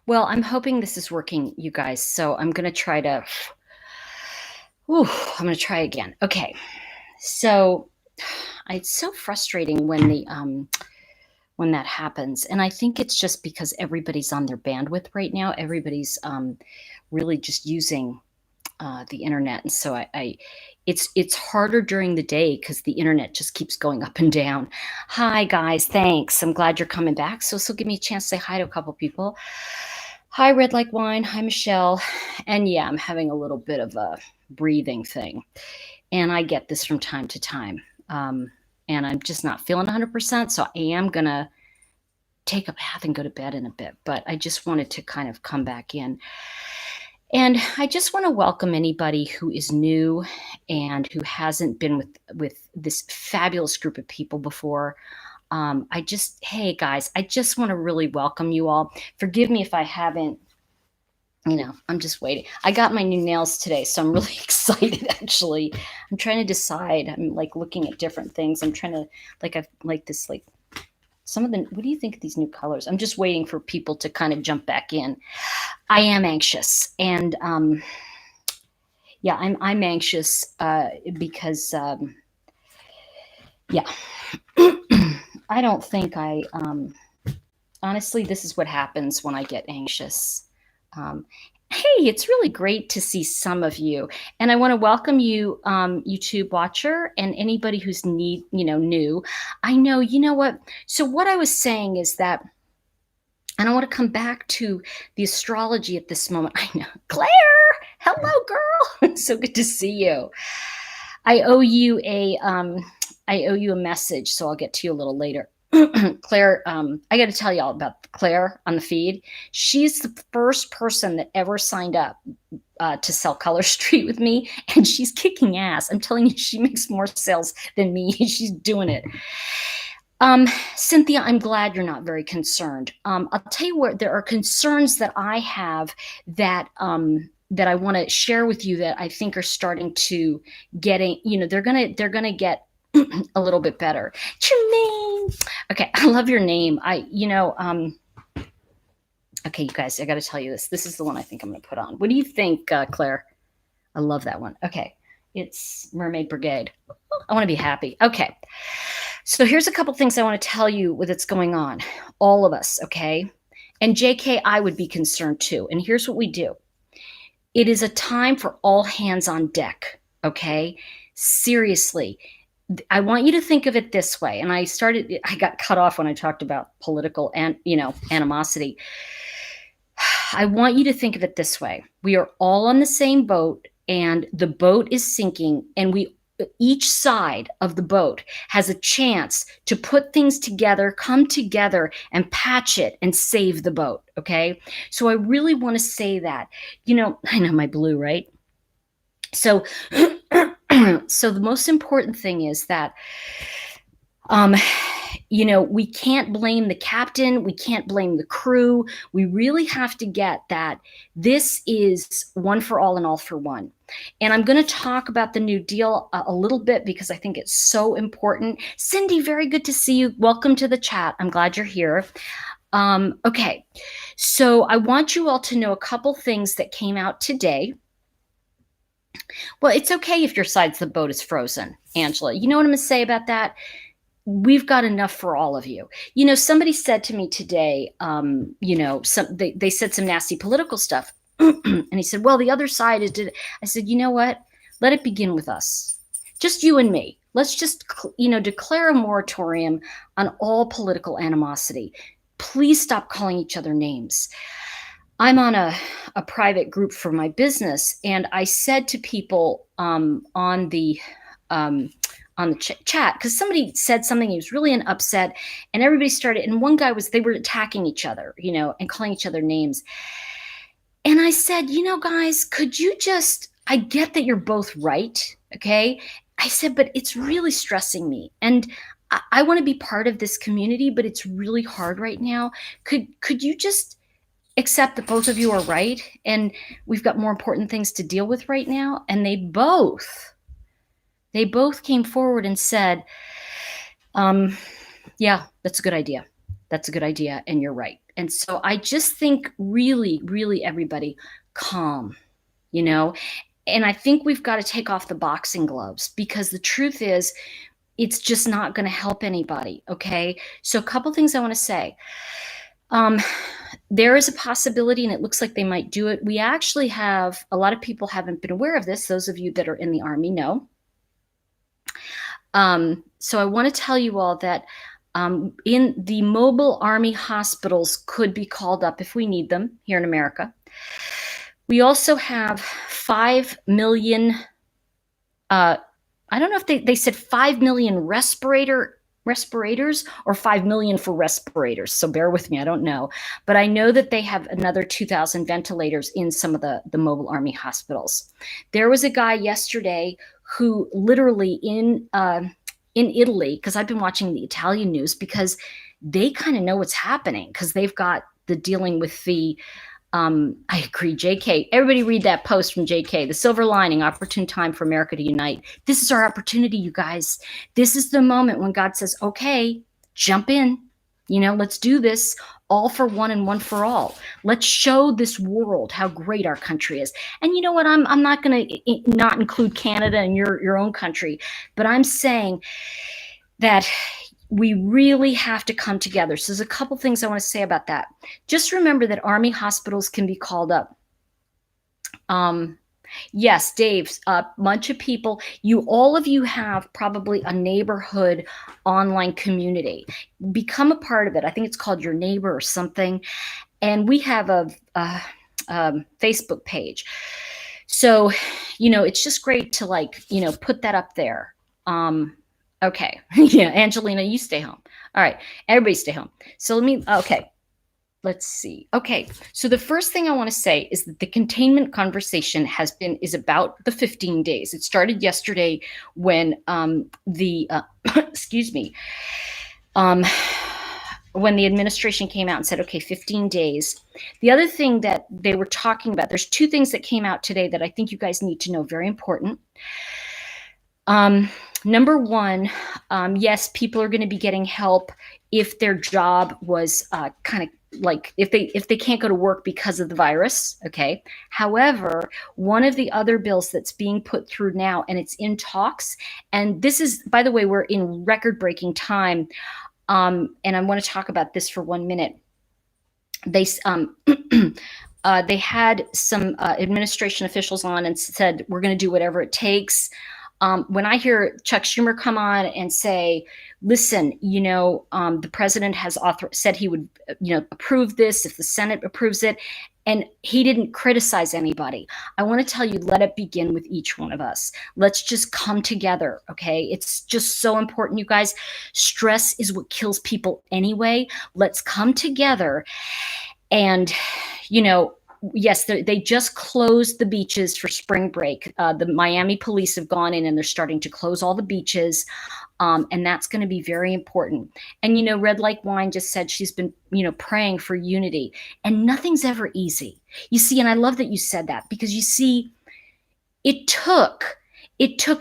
Well, I'm hoping this is working, you guys. So I'm going to try to, whew, I'm going to try again. Okay. So it's so frustrating when that happens. And I think it's just because everybody's on their bandwidth right now. Everybody's really just using the internet. And so it's harder during the day because the internet just keeps going up and down. Hi guys, thanks. I'm glad you're coming back. So give me a chance to say hi to a couple people. Hi, Red Like Wine. Hi, Michelle. And yeah, I'm having a little bit of a breathing thing. And I get this from time to time. Um, and I'm just not feeling 100%. So I am going to take a bath and go to bed in a bit. But I just wanted to kind of come back in. And I just want to welcome anybody who is new and who hasn't been with this fabulous group of people before. Hey guys, I just want to really welcome you all. Forgive me if I haven't, I'm just waiting. I got my new nails today, so I'm really excited actually. I'm trying to decide. I'm like looking at different things. I'm trying to I've like this like some of the what do you think of these new colors? I'm just waiting for people to kind of jump back in. I am anxious and yeah, I'm anxious because yeah. I don't think I honestly, this is what happens when I get anxious. Um, hey, it's really great to see some of you, and I want to welcome you, YouTube watcher, and anybody who's new. I know, you know what. So what I was saying is that, and I want to come back to the astrology at this moment. I know, Claire. Hello, girl. So good to see you. I owe you a I owe you a message, so I'll get to you a little later. Claire, I got to tell you all about Claire on the feed. She's the first person that ever signed up to sell Color Street with me, and she's kicking ass. I'm telling you, she makes more sales than me. She's doing it. Cynthia, I'm glad you're not very concerned. I'll tell you where there are concerns that I have that I want to share with you that I think are starting to they're gonna get a little bit better. Jermaine. Okay, I love your name. Okay, you guys, I got to tell you this. This is the one I think I'm going to put on. What do you think, Claire? I love that one. Okay, it's Mermaid Brigade. I want to be happy. Okay, so here's a couple things I want to tell you what's going on. All of us, okay? And JK, I would be concerned too. And here's what we do. It is a time for all hands on deck, okay? Seriously. I want you to think of it this way. And I got cut off when I talked about political and, animosity. I want you to think of it this way. We are all on the same boat and the boat is sinking, and each side of the boat has a chance to put things together, come together and patch it and save the boat. Okay. So I really want to say that, I know my blue, right? So, so the most important thing is that, we can't blame the captain. We can't blame the crew. We really have to get that this is one for all and all for one. And I'm going to talk about the New Deal a little bit because I think it's so important. Cindy, very good to see you. Welcome to the chat. I'm glad you're here. Okay, so I want you all to know a couple things that came out today. Well, it's okay if your side of the boat is frozen, Angela. You know what I'm going to say about that? We've got enough for all of you. Somebody said to me today, they said some nasty political stuff. And he said, well, the other side is, I said, you know what? Let it begin with us. Just you and me. Let's just, declare a moratorium on all political animosity. Please stop calling each other names. I'm on a private group for my business, and I said to people on the chat, because somebody said something, he was really upset, and everybody started, and one guy they were attacking each other, and calling each other names. And I said, guys, could you I get that you're both right, okay? I said, but it's really stressing me. And I want to be part of this community, but it's really hard right now. Could you just accept that both of you are right? And we've got more important things to deal with right now. And they both came forward and said, yeah, that's a good idea. That's a good idea. And you're right. And so I just think really, really everybody calm, you know, and I think we've got to take off the boxing gloves because the truth is it's just not going to help anybody. Okay. So a couple things I want to say. Um, there is a possibility, and it looks like they might do it. We actually have a lot of people haven't been aware of this. Those of you that are in the Army know. So I want to tell you all that in the mobile Army hospitals could be called up if we need them here in America. We also have 5 million, I don't know if they said 5 million respirators or 5 million for respirators. So bear with me, I don't know. But I know that they have another 2,000 ventilators in some of the mobile Army hospitals. There was a guy yesterday who literally in Italy, because I've been watching the Italian news because they kind of know what's happening because they've got the dealing with the I agree, JK. Everybody read that post from JK, The Silver Lining, Opportune Time for America to Unite. This is our opportunity, you guys. This is the moment when God says, okay, jump in. Let's do this all for one and one for all. Let's show this world how great our country is. And you know what? I'm not going to not include Canada and your own country, but I'm saying that we really have to come together. So there's a couple things I want to say about that. Just remember that Army hospitals can be called up. Yes, Dave, a bunch of people, all of you have probably a neighborhood online community. Become a part of it. I think it's called Your Neighbor or something. And we have a Facebook page. So, it's just great to put that up there. Okay. Yeah, Angelina, you stay home. All right. Everybody stay home. So let's see. Okay. So the first thing I want to say is that the containment conversation is about the 15 days. It started yesterday when excuse me, when the administration came out and said, okay, 15 days. The other thing that they were talking about, there's two things that came out today that I think you guys need to know, very important. Number one, yes, people are going to be getting help if their job was kind of like if they can't go to work because of the virus. Okay. However, one of the other bills that's being put through now, and it's in talks, and this is, by the way, we're in record-breaking time, and I want to talk about this for 1 minute. They they had some administration officials on and said, we're going to do whatever it takes. When I hear Chuck Schumer come on and say, listen, the president has said he would, approve this if the Senate approves it, and he didn't criticize anybody. I want to tell you, let it begin with each one of us. Let's just come together, okay? It's just so important, you guys. Stress is what kills people anyway. Let's come together and, yes, they just closed the beaches for spring break. The Miami police have gone in and they're starting to close all the beaches. And that's going to be very important. And, Red Like Wine just said she's been, praying for unity. And nothing's ever easy. You see, and I love that you said that because you see, it took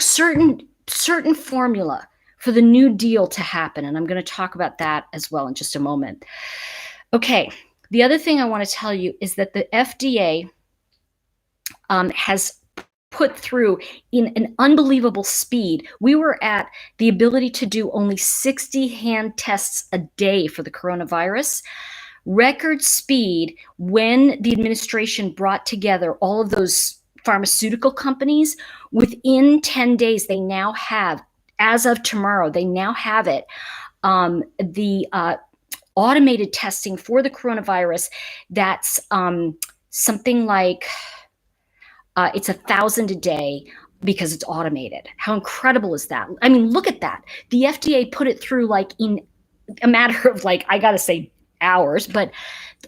certain formula for the New Deal to happen. And I'm going to talk about that as well in just a moment. Okay. The other thing I want to tell you is that the FDA has put through in an unbelievable speed. We were at the ability to do only 60 hand tests a day for the coronavirus. Record speed when the administration brought together all of those pharmaceutical companies. Within 10 days, they now have, as of tomorrow, they now have it. Automated testing for the coronavirus, that's something like it's 1,000 a day because it's automated. How incredible is that? I mean, look at that. The FDA put it through like in a matter of I got to say hours, but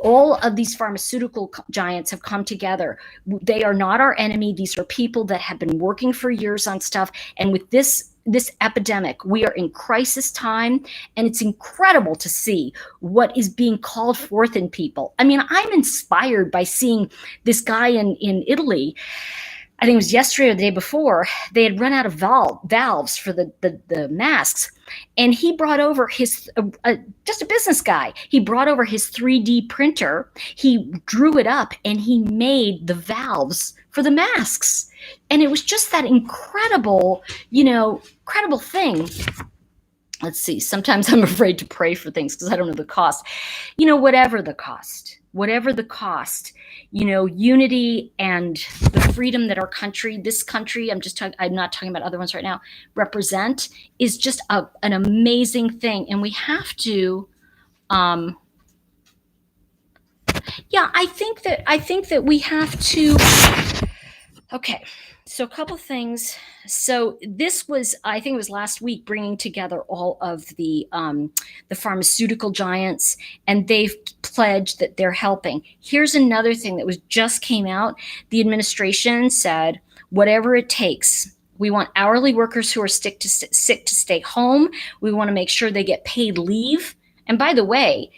all of these pharmaceutical giants have come together. They are not our enemy. These are people that have been working for years on stuff. And with this epidemic, we are in crisis time, and it's incredible to see what is being called forth in people. I mean, I'm inspired by seeing this guy in Italy. I think it was yesterday or the day before, they had run out of valves for the masks. And he brought over his, just a business guy, he brought over his 3D printer. He drew it up and he made the valves for the masks. And it was just that incredible, incredible thing. Let's see, sometimes I'm afraid to pray for things because I don't know the cost. Whatever the cost, unity and the freedom that this country, I'm not talking about other ones right now, represent is just an amazing thing. And we have to, I think that we have to, okay. So a couple things. So this was, I think it was last week, bringing together all of the pharmaceutical giants, and they've pledged that they're helping. Here's another thing that just came out. The administration said, whatever it takes. We want hourly workers who are sick to stay home. We want to make sure they get paid leave. And by the way,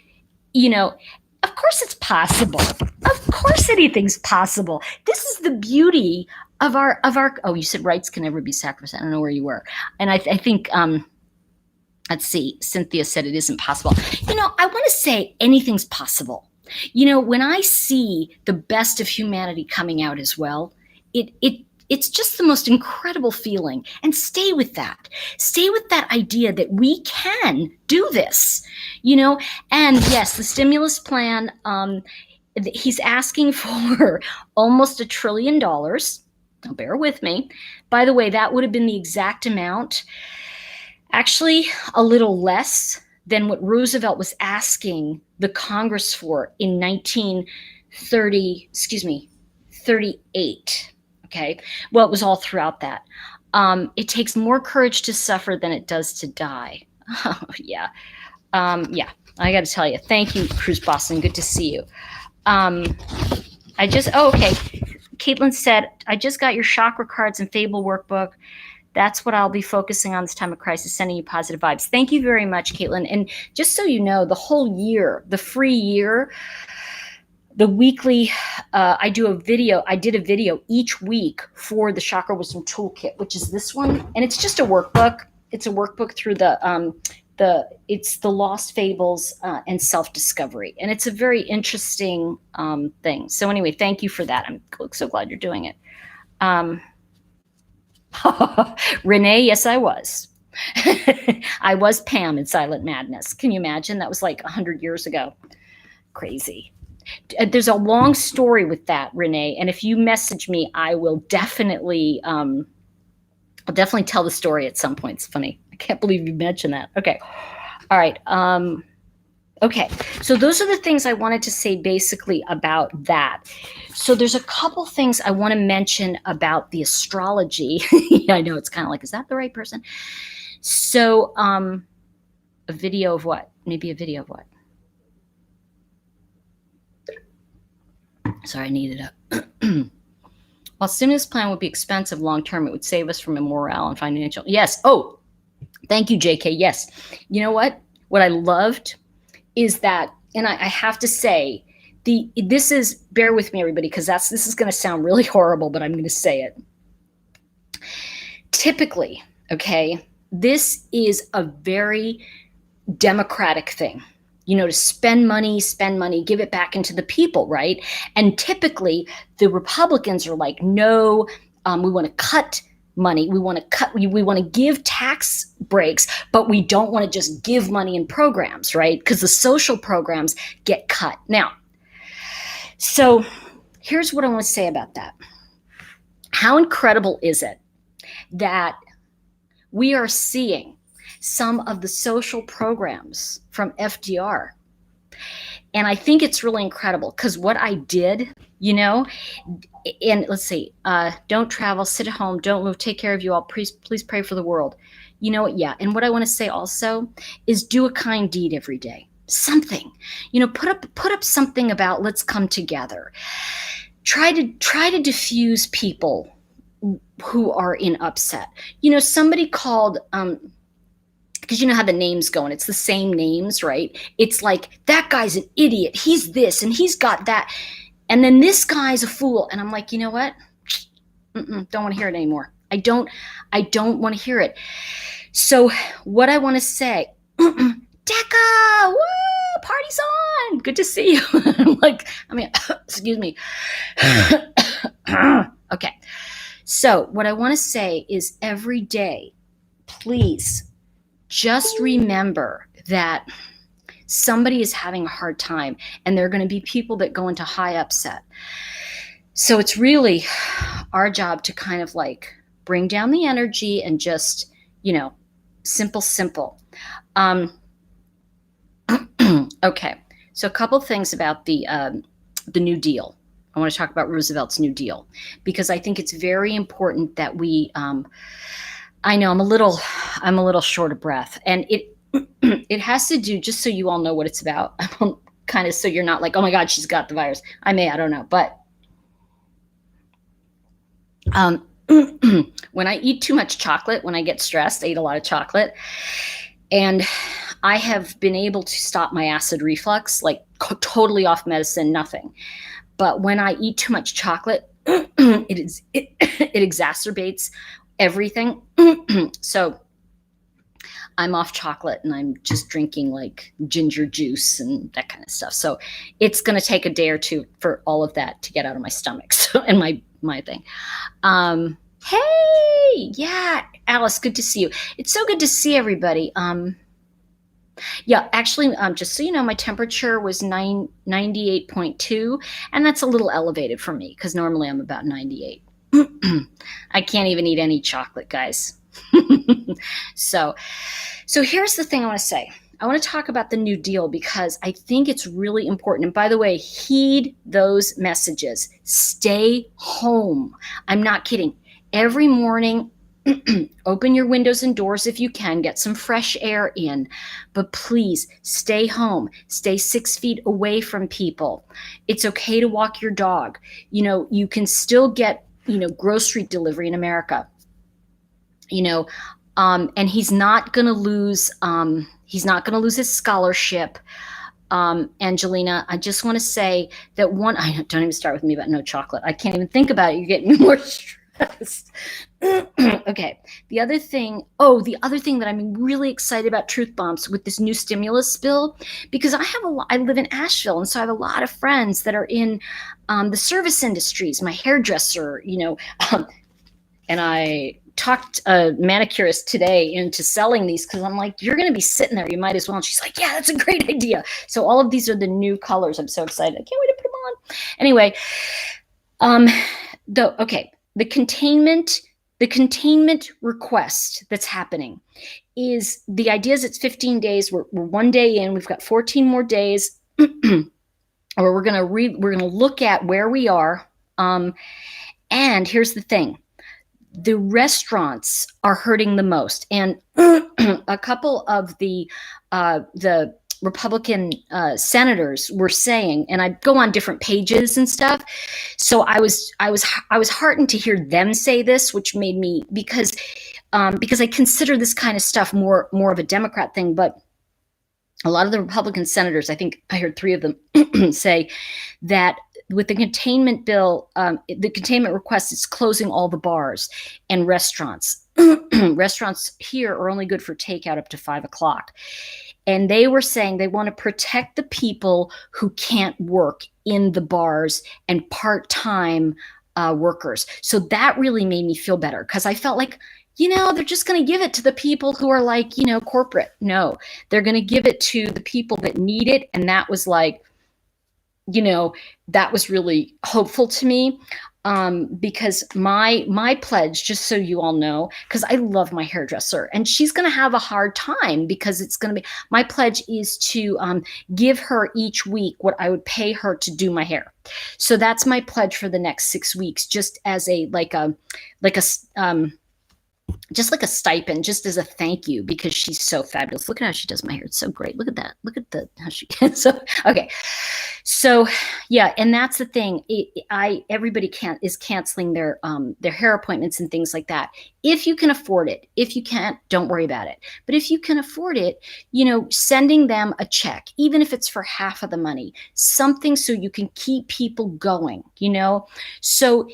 of course it's possible. Of course anything's possible. This is the beauty of our, oh, you said rights can never be sacrificed. I don't know where you were. And I think, let's see, Cynthia said it isn't possible. I want to say anything's possible. When I see the best of humanity coming out as well, it's just the most incredible feeling. And stay with that idea that we can do this, and yes, the stimulus plan, he's asking for almost $1 trillion. Now bear with me. By the way, that would have been the exact amount, actually a little less than what Roosevelt was asking the Congress for in 1938. Okay. Well, it was all throughout that. It takes more courage to suffer than it does to die. Oh, yeah. Yeah, I got to tell you, thank you, Cruz Boston. Good to see you. Okay. Caitlin said, I just got your chakra cards and Fable workbook. That's what I'll be focusing on this time of crisis, sending you positive vibes. Thank you very much, Caitlin. And just so you know, the whole year, the free year, the weekly, I did a video each week for the Chakra Wisdom Toolkit, which is this one. And it's just a workbook. It's a workbook through it's the Lost Fables and Self-Discovery. And it's a very interesting thing. So anyway, thank you for that. I'm so glad you're doing it. Renee, yes, I was. I was Pam in Silent Madness. Can you imagine? That was like 100 years ago. Crazy. There's a long story with that, Renee. And if you message me, I will definitely, I'll definitely tell the story at some point. It's funny. I can't believe you mentioned that. Okay. All right. Okay. So those are the things I wanted to say basically about that. So there's a couple things I want to mention about the astrology. I know it's kind of like, is that the right person? So, a video of what? Maybe a video of what? Sorry, I needed a. While stimulus plan would be expensive long-term, it would save us from immoral and financial. Yes. Oh, thank you, JK. Yes. You know what? What I loved is that, and I have to say, this is, bear with me, everybody, because this is going to sound really horrible, but I'm going to say it. Typically, okay, this is a very democratic thing. To spend money, give it back into the people, right? And typically the Republicans are like, no, we want to cut money. We want to give tax breaks, but we don't want to just give money in programs, right? Because the social programs get cut. Now, so here's what I want to say about that. How incredible is it that we are seeing some of the social programs from FDR? And I think it's really incredible because what I did, and let's see, don't travel, sit at home, don't move, take care of you all, please pray for the world. You know what? Yeah. And what I want to say also is do a kind deed every day. Something, put up something about let's come together. Try to diffuse people who are in upset. Somebody called, because you know how the names go and it's the same names, right? It's like, that guy's an idiot. He's this and he's got that. And then this guy's a fool. And I'm like, you know what? Don't want to hear it anymore. I don't want to hear it. So what I want to say, Decca, woo, party's on. Good to see you. Excuse me. Okay. So what I want to say is every day, please just remember that somebody is having a hard time, and there are going to be people that go into high upset. So it's really our job to kind of like bring down the energy and just, simple. Okay. So a couple things about the New Deal. I want to talk about Roosevelt's New Deal because I think it's very important that we. I know I'm a little short of breath, and it has to do, just so you all know what it's about. Kind of so you're not like, oh my God, she's got the virus. I don't know, but when I eat too much chocolate, when I get stressed, I eat a lot of chocolate, and I have been able to stop my acid reflux, like totally off medicine, nothing. But when I eat too much chocolate, it exacerbates everything. So I'm off chocolate and I'm just drinking like ginger juice and that kind of stuff. So it's going to take a day or two for all of that to get out of my stomach. So, and my thing. Hey, yeah, Alice, good to see you. It's so good to see everybody. Yeah, actually, just so you know, my temperature was 98.2, and that's a little elevated for me because normally I'm about 98. I can't even eat any chocolate, guys. So here's the thing I want to say. I want to talk about the New Deal because I think it's really important. And by the way, heed those messages. Stay home. I'm not kidding. Every morning, open your windows and doors if you can, get some fresh air in, but please stay home, stay 6 feet away from people. It's okay to walk your dog. You can still get, grocery delivery in America, and he's not going to lose, his scholarship. Angelina, I just want to say that don't even start with me about no chocolate. I can't even think about it. You're getting me more stressed. Okay. The other thing that I'm really excited about, Truth Bombs, with this new stimulus bill, because I live in Asheville, and so I have a lot of friends that are in the service industries, my hairdresser, and I talked a manicurist today into selling these because I'm like, you're going to be sitting there, you might as well. And she's like, yeah, that's a great idea. So all of these are the new colors. I'm so excited. I can't wait to put them on. Anyway, the containment request that's happening is, the idea is it's 15 days. We're 1 day in. We've got 14 more days, or we're gonna look at where we are. And here's the thing: the restaurants are hurting the most, and a couple of the Republican senators were saying, and I go on different pages and stuff. So I was heartened to hear them say this, which made me, because I consider this kind of stuff more of a Democrat thing, but a lot of the Republican senators, I think I heard 3 of them say that with the containment bill, the containment request is closing all the bars and restaurants. Restaurants here are only good for takeout up to 5 o'clock. And they were saying they want to protect the people who can't work in the bars and part-time workers. So that really made me feel better, because I felt like, they're just going to give it to the people who are like, corporate. No, they're going to give it to the people that need it. And that was like, that was really hopeful to me. Because my pledge, just so you all know, because I love my hairdresser and she's going to have a hard time, because it's going to be, my pledge is to give her each week what I would pay her to do my hair. So that's my pledge for the next 6 weeks, just as just like a stipend, just as a thank you, because she's so fabulous. Look at how she does my hair. It's so great. Look at that. Look at how she can. So, okay. So yeah. And that's the thing. Everybody is canceling their hair appointments and things like that. If you can afford it. If you can't, don't worry about it. But if you can afford it, sending them a check, even if it's for half of the money, something so you can keep people going, so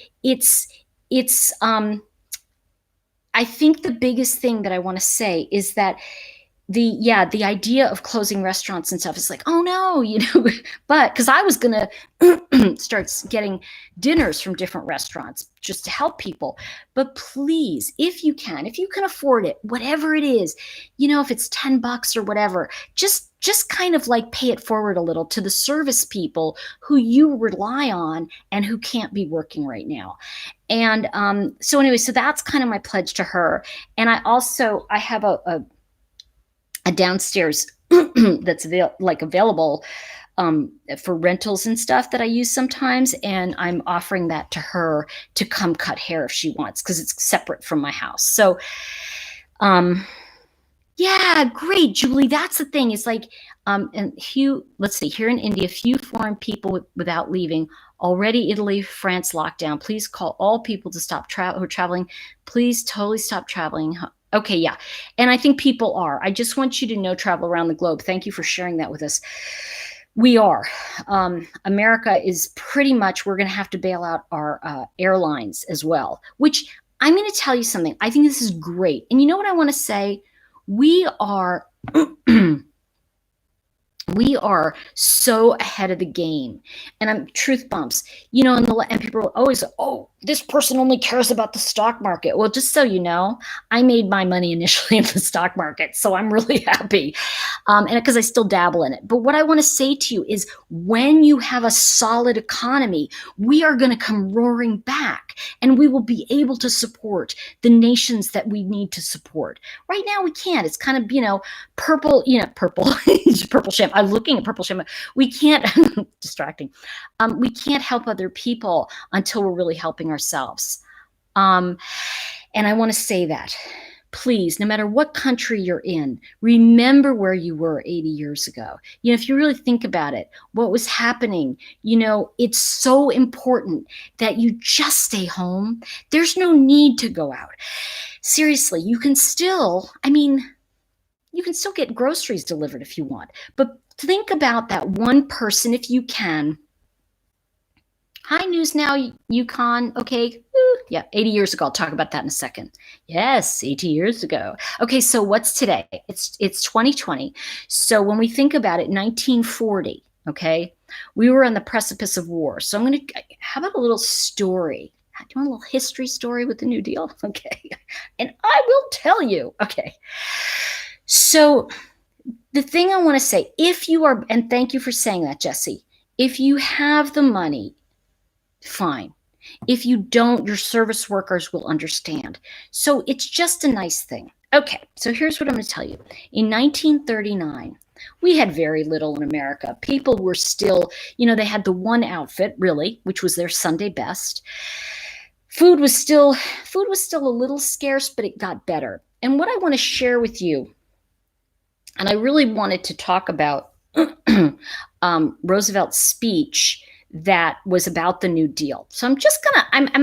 it's I think the biggest thing that I want to say is that the idea of closing restaurants and stuff is like, oh no, but because I was gonna start getting dinners from different restaurants just to help people. But please, if you can afford it, whatever it is, if it's $10 or whatever, just kind of like pay it forward a little to the service people who you rely on and who can't be working right now. And so anyway, so that's kind of my pledge to her. And I have a downstairs that's available for rentals and stuff that I use sometimes, and I'm offering that to her to come cut hair if she wants, because it's separate from my house. So yeah, great, Julie. That's the thing. It's like and let's see, here in India, few foreign people without leaving. Already Italy, France lockdown. Please call all people to stop who are traveling. Please totally stop traveling. Okay, yeah. And I think people are. I just want you to know, travel around the globe. Thank you for sharing that with us. We are. America is pretty much, we're going to have to bail out our airlines as well, which I'm going to tell you something. I think this is great. And you know what I want to say? We are we are so ahead of the game. And I'm truth bumps, and people are always, oh, this person only cares about the stock market. Well, just so you know, I made my money initially in the stock market, so I'm really happy. And because I still dabble in it. But what I want to say to you is, when you have a solid economy, we are going to come roaring back, and we will be able to support the nations that we need to support. Right now, we can't. It's kind of, purple, purple shampoo. I'm looking at purple shampoo. We can't, distracting. We can't help other people until we're really helping ourselves. And I want to say that, please, no matter what country you're in, remember where you were 80 years ago. If you really think about it, what was happening, it's so important that you just stay home. There's no need to go out. Seriously, you can still get groceries delivered if you want, but think about that one person if you can. Hi, News Now, Yukon. Okay. Yeah, 80 years ago. I'll talk about that in a second. Yes, 80 years ago. Okay, so what's today? It's 2020. So when we think about it, 1940, okay, we were on the precipice of war. So how about a little story? Do you want a little history story with the New Deal? Okay. And I will tell you. Okay. So the thing I want to say, and thank you for saying that, Jesse, if you have the money, fine. If you don't, your service workers will understand. So it's just a nice thing. Okay, so here's what I'm going to tell you. In 1939, we had very little in America. People were still, they had the one outfit, really, which was their Sunday best. Food was still a little scarce, but it got better. And what I want to share with you, and I really wanted to talk about Roosevelt's speech that was about the New Deal. So I'm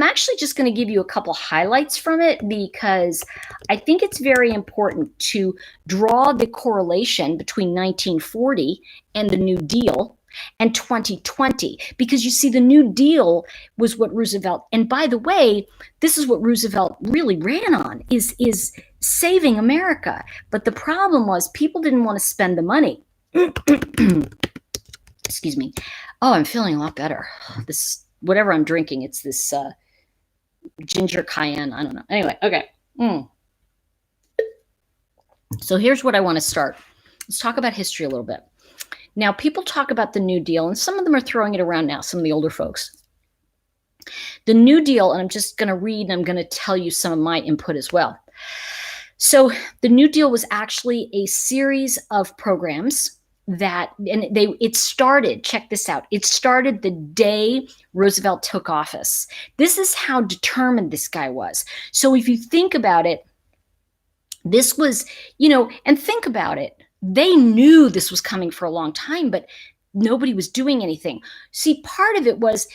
actually just gonna give you a couple highlights from it, because I think it's very important to draw the correlation between 1940 and the New Deal and 2020, because you see, the New Deal was what Roosevelt, and by the way, this is what Roosevelt really ran on, is saving America. But the problem was, people didn't want to spend the money. Excuse me. Oh, I'm feeling a lot better. This, whatever I'm drinking, it's this ginger cayenne. I don't know. Anyway, okay. So here's what I want to start. Let's talk about history a little bit. Now, people talk about the New Deal, and some of them are throwing it around now, some of the older folks. The New Deal, and I'm just going to read, and I'm going to tell you some of my input as well. So the New Deal was actually a series of programs it started, check this out, it started the day Roosevelt took office. This is how determined this guy was. So if you think about it, this was, and think about it, they knew this was coming for a long time, but nobody was doing anything. See, part of it was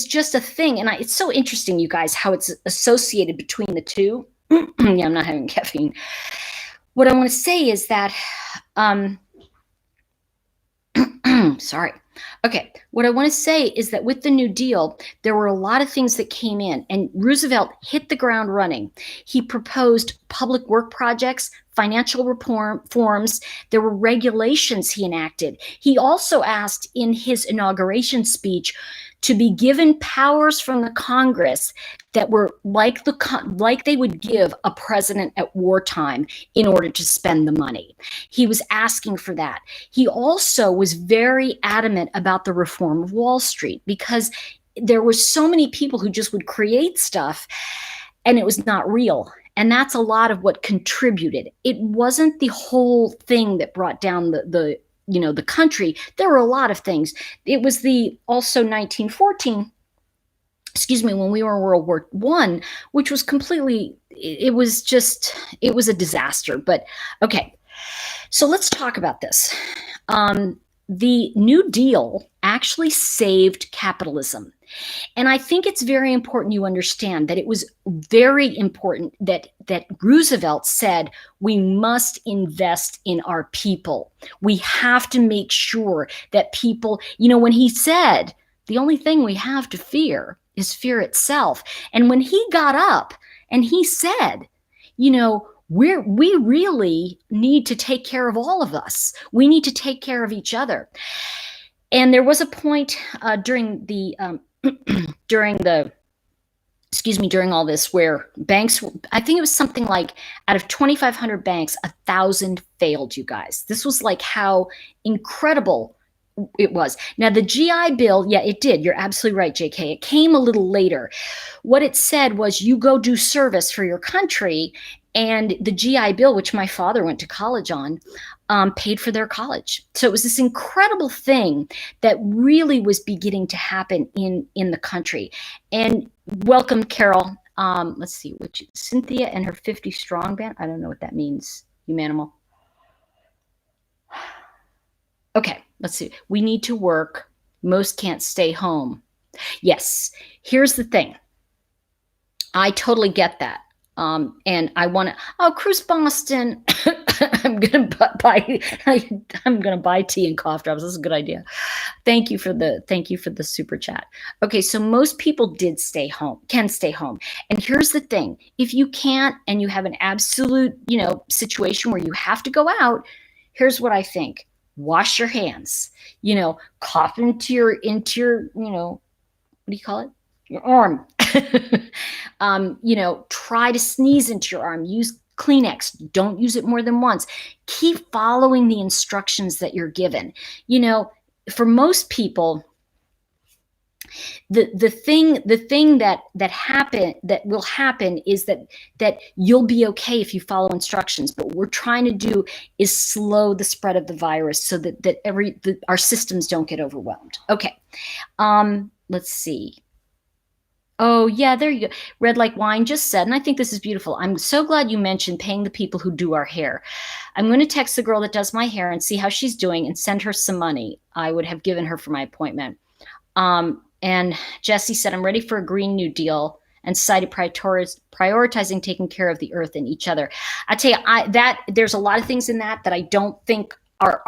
just a thing. And it's so interesting, you guys, how it's associated between the two. Yeah, I'm not having caffeine. What I want to say is that, sorry. Okay, what I want to say is that with the New Deal, there were a lot of things that came in, and Roosevelt hit the ground running. He proposed public work projects, financial reforms. There were regulations he enacted. He also asked in his inauguration speech to be given powers from the Congress that were like they would give a president at wartime in order to spend the money. He was asking for that. He also was very adamant about the reform of Wall Street because there were so many people who just would create stuff and it was not real. And that's a lot of what contributed. It wasn't the whole thing that brought down the country. There were a lot of things. It was the also 1914, excuse me, when we were in World War I, which was it was a disaster. But okay, so let's talk about this. The New Deal actually saved capitalism. And I think it's very important you understand that it was very important that Roosevelt said we must invest in our people. We have to make sure that people, when he said the only thing we have to fear is fear itself. And when he got up and he said, we really need to take care of all of us. We need to take care of each other. And there was a point during all this where banks, I think it was something like out of 2,500 banks, 1,000 failed, you guys. This was like how incredible it was. Now, the GI Bill, yeah, it did. You're absolutely right, JK. It came a little later. What it said was you go do service for your country, and the GI Bill, which my father went to college on, paid for their college. So it was this incredible thing that really was beginning to happen in the country. And welcome, Carol. Let's see, which Cynthia and her 50 strong band. I don't know what that means, Humanimal. Okay, let's see. We need to work. Most can't stay home. Yes, here's the thing. I totally get that. And I want to, Cruise Boston, I'm going to buy tea and cough drops. That's a good idea. Thank you for the super chat. Okay. So most people can stay home. And here's the thing. If you can't, and you have an absolute, situation where you have to go out, here's what I think. Wash your hands, cough into your, what do you call it? Your arm. Try to sneeze into your arm. Use Kleenex. Don't use it more than once. Keep following the instructions that you're given. For most people, the thing that will happen is that you'll be okay if you follow instructions. But what we're trying to do is slow the spread of the virus so that our systems don't get overwhelmed. Okay. Let's see. Oh, yeah, there you go. Red Like Wine just said, and I think this is beautiful. I'm so glad you mentioned paying the people who do our hair. I'm going to text the girl that does my hair and see how she's doing and send her some money I would have given her for my appointment. And Jesse said, I'm ready for a Green New Deal and cited prioritizing taking care of the earth and each other. I tell you, there's a lot of things in that I don't think are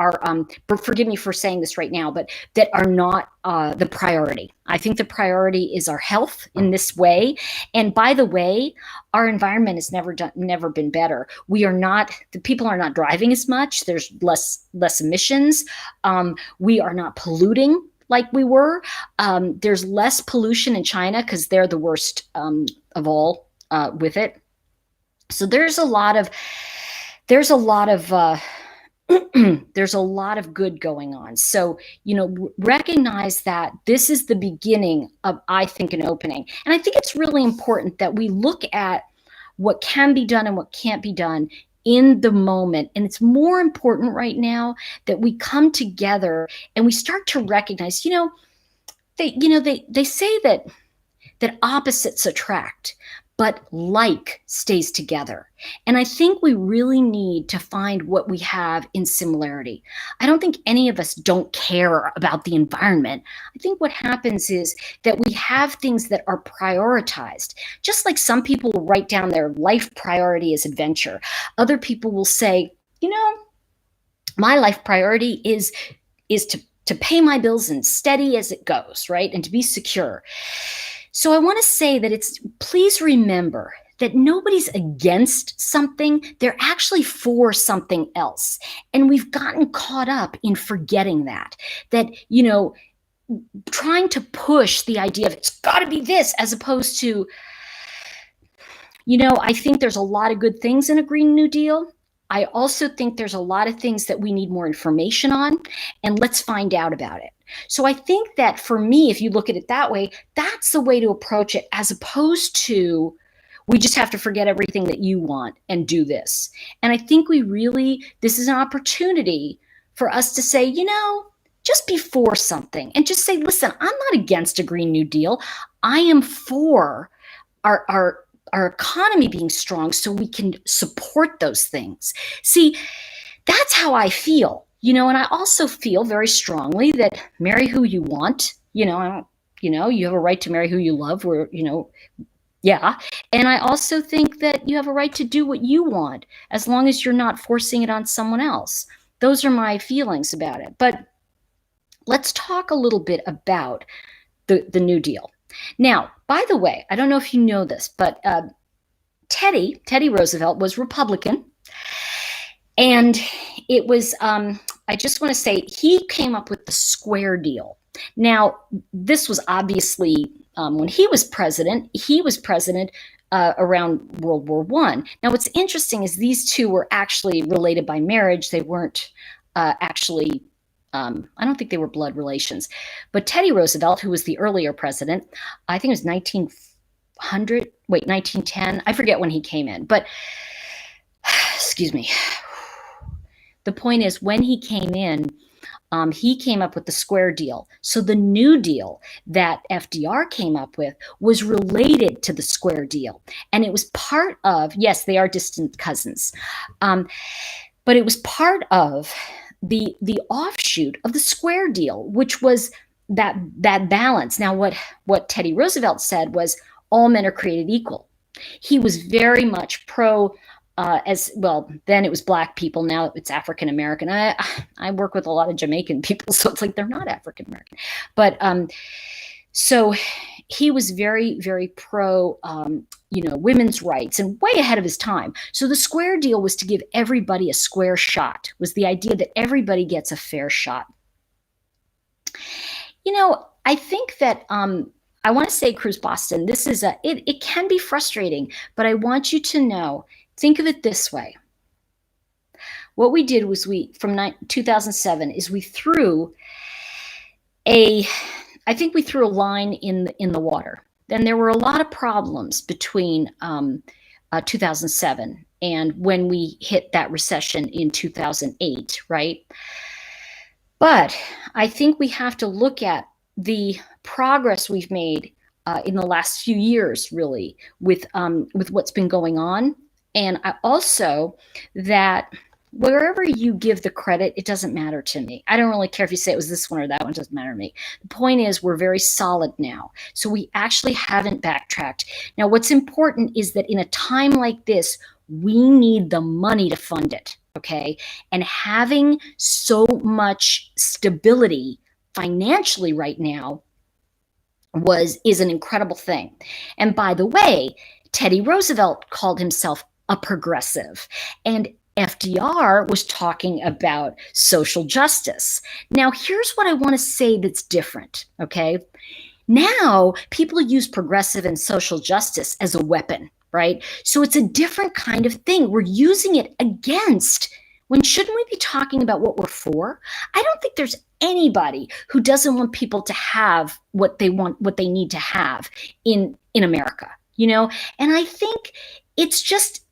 forgive me for saying this right now, but that are not the priority. I think the priority is our health in this way. And by the way, our environment has never been better. The people are not driving as much. There's less emissions. We are not polluting like we were. There's less pollution in China because they're the worst of all with it. So there's a lot of there's a lot of good going on. So, recognize that this is the beginning of, I think, an opening. And I think it's really important that we look at what can be done and what can't be done in the moment. And it's more important right now that we come together and we start to recognize, they say that opposites attract, but like stays together. And I think we really need to find what we have in similarity. I don't think any of us don't care about the environment. I think what happens is that we have things that are prioritized. Just like some people will write down their life priority as adventure. Other people will say, my life priority is to to pay my bills and steady as it goes, right? And to be secure. So I want to say that please remember that nobody's against something. They're actually for something else. And we've gotten caught up in forgetting that, trying to push the idea of it's got to be this, as opposed to, I think there's a lot of good things in a Green New Deal. I also think there's a lot of things that we need more information on, and let's find out about it. So I think that for me, if you look at it that way, that's the way to approach it, as opposed to we just have to forget everything that you want and do this. And I think this is an opportunity for us to say, just be for something and just say, listen, I'm not against a Green New Deal. I am for our economy being strong so we can support those things. See, that's how I feel, and I also feel very strongly that marry who you want. You have a right to marry who you love, yeah. And I also think that you have a right to do what you want, as long as you're not forcing it on someone else. Those are my feelings about it. But let's talk a little bit about the New Deal. Now, by the way, I don't know if you know this, but Teddy Roosevelt was Republican. And it was, I just want to say, he came up with the Square Deal. Now, this was obviously, when he was president around World War I. Now, what's interesting is these two were actually related by marriage. They weren't actually, I don't think they were blood relations. But Teddy Roosevelt, who was the earlier president, I think it was 1910. I forget when he came in. But, excuse me. The point is, when he came in, he came up with the Square Deal. So the New Deal that FDR came up with was related to the Square Deal. And it was part of, yes, they are distant cousins, but it was part of the offshoot of the Square Deal, which was that balance. Now, what Teddy Roosevelt said was all men are created equal. He was very much pro, as well, then it was Black people. Now it's African American. I work with a lot of Jamaican people, so it's like they're not African American. But so he was very, very pro, women's rights, and way ahead of his time. So the Square Deal was to give everybody a square shot. Was the idea that everybody gets a fair shot. I think that I want to say, Cruz Boston, this is it can be frustrating, but I want you to know. Think of it this way. What we did was from 2007 is we threw a line in the water. Then there were a lot of problems between 2007 and when we hit that recession in 2008, right? But I think we have to look at the progress we've made in the last few years, really, with what's been going on. And I also, that wherever you give the credit, it doesn't matter to me. I don't really care if you say it was this one or that one, it doesn't matter to me. The point is, we're very solid now. So we actually haven't backtracked. Now, what's important is that in a time like this, we need the money to fund it, okay? And having so much stability financially right now is an incredible thing. And by the way, Teddy Roosevelt called himself a progressive, and FDR was talking about social justice. Now, here's what I want to say that's different, okay? Now, people use progressive and social justice as a weapon, right? So it's a different kind of thing. We're using it against, when shouldn't we be talking about what we're for? I don't think there's anybody who doesn't want people to have what they want, what they need to have in America, And I think it's just,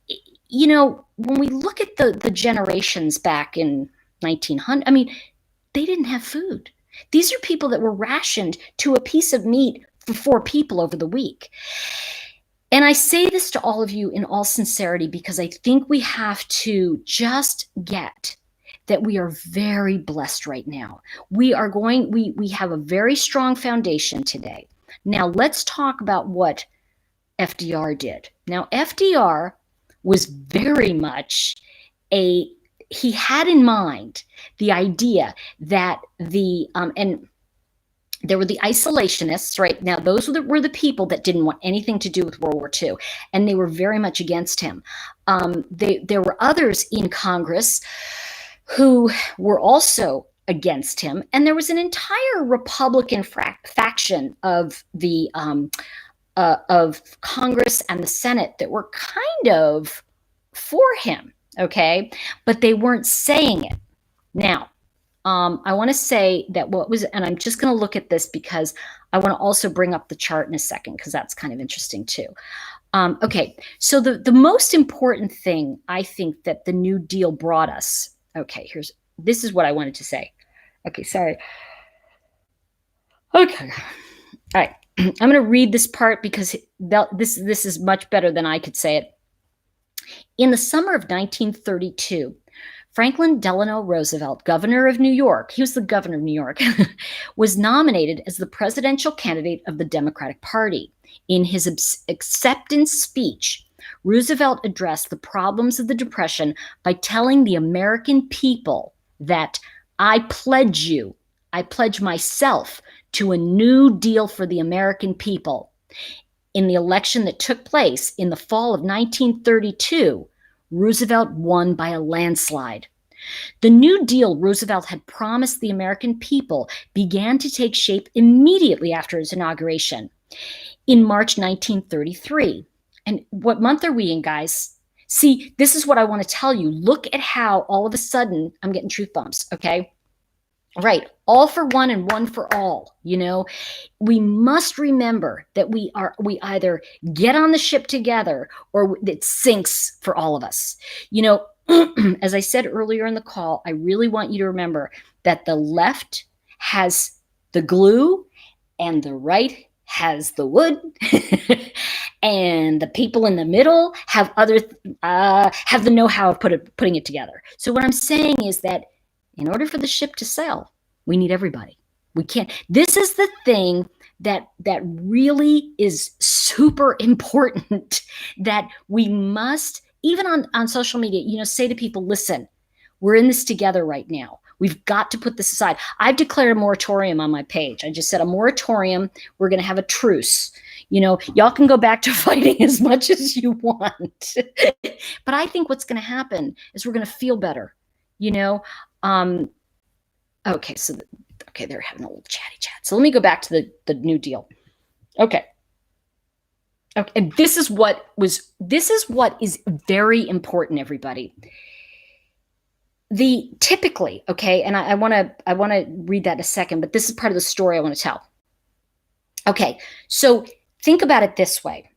when we look at the generations back in 1900, they didn't have food. These are people that were rationed to a piece of meat for 4 people over the week. And I say this to all of you in all sincerity, because I think we have to just get that we are very blessed right now. We have a very strong foundation today. Now let's talk about what FDR did. Now, FDR was very much he had in mind the idea that and there were the isolationists, right? Now, those were the people that didn't want anything to do with World War II, and they were very much against him. There were others in Congress who were also against him, and there was an entire Republican faction of the of Congress and the Senate that were kind of for him, okay, but they weren't saying it. Now, I want to say that and I'm just going to look at this because I want to also bring up the chart in a second because that's kind of interesting too. Okay, so the most important thing I think that the New Deal brought us, okay, this is what I wanted to say. Okay, sorry. Okay, all right. I'm going to read this part because this is much better than I could say it. In the summer of 1932, Franklin Delano Roosevelt, governor of New York, he was the governor of New York, was nominated as the presidential candidate of the Democratic Party. In his acceptance speech, Roosevelt addressed the problems of the Depression by telling the American people that I pledge myself to a new deal for the American people. In the election that took place in the fall of 1932, Roosevelt won by a landslide. The New Deal Roosevelt had promised the American people began to take shape immediately after his inauguration in March 1933. And what month are we in, guys? See, this is what I want to tell you. Look at how all of a sudden I'm getting truth bumps, okay? Right, all for one and one for all. We must remember that we either get on the ship together or it sinks for all of us. As I said earlier in the call, I really want you to remember that the left has the glue and the right has the wood and the people in the middle have have the know-how of putting it together. So what I'm saying is that in order for the ship to sail, we need everybody. We can't. This is the thing that really is super important, that we must, even on social media, say to people, listen, we're in this together right now. We've got to put this aside. I've declared a moratorium on my page. I just said a moratorium. We're going to have a truce. Y'all can go back to fighting as much as you want. But I think what's going to happen is we're going to feel better. Okay, so they're having a little chatty chat. So let me go back to the New Deal. Okay, and this is what is very important, everybody. Typically, okay, and I want to read that in a second, but this is part of the story I want to tell. Okay, so think about it this way.